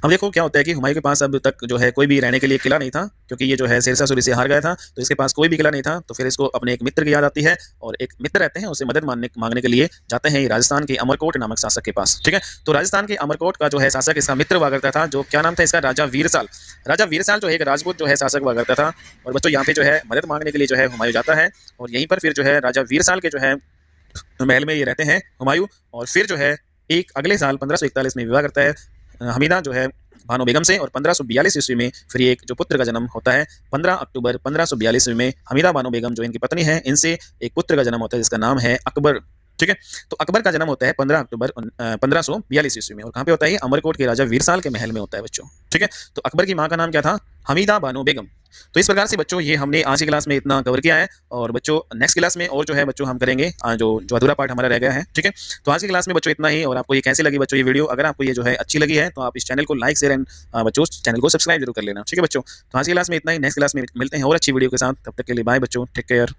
अब देखो क्या होता है कि हुमायूं के पास अब तक जो है कोई भी रहने के लिए किला नहीं था, क्योंकि ये जो है शेरशाह सूरी से हार गया था, तो इसके पास कोई भी किला नहीं था। तो फिर इसको अपने एक मित्र की याद आती है, और एक मित्र रहते हैं, उससे मदद मांगने के लिए जाते हैं राजस्थान के अमरकोट नामक शासक के पास। ठीक है, तो राजस्थान के अमरकोट का जो है शासक इसका मित्र हुआ करता था, जो क्या नाम था इसका, राजा वीरसाल। राजा वीरसाल जो है एक राजपूत जो है शासक हुआ करता था। और बच्चों यहाँ पे जो है मदद मांगने के लिए जो है हुमायूं जाता है, और यहीं पर फिर जो है राजा वीरसाल के जो है महल में ये रहते हैं हुमायूं। और फिर जो है एक अगले साल 1541 में विवाह करता है हमीदा जो है बानो बेगम से, और 1542 ईस्वी में फिर एक जो पुत्र का जन्म होता है 15 अक्टूबर 1542 ईस्वी में हमीदा बानो बेगम जो इनकी पत्नी है, इनसे एक पुत्र का जन्म होता है जिसका नाम है अकबर। ठीक है, तो अकबर का जन्म होता है 15 अक्टूबर 1542 ईस्वी में, और कहाँ पे होता है, अमरकोट के राजा वीरसाल के महल में होता है बच्चों। ठीक है, तो अकबर की माँ का नाम क्या था, हमीदा बानो बेगम। तो इस प्रकार से बच्चों ये हमने आज की क्लास में इतना कवर किया है, और बच्चों नेक्स्ट क्लास में और जो है बच्चों हम करेंगे जो जो अधूरा पार्ट हमारा रह गया है। ठीक है, तो आज की क्लास में बच्चों इतना ही। और आपको ये कैसी लगी बच्चों ये वीडियो, अगर आपको ये जो है अच्छी लगी है, तो आप इस चैनल को लाइक शेयर एंड बच्चों चैनल को सब्सक्राइब जरूर कर लेना। ठीक है बच्चों, तो आज की क्लास में इतना ही, नेक्स्ट क्लास में मिलते हैं और अच्छी वीडियो के साथ। तब तक के लिए बाय बच्चों, टेक केयर।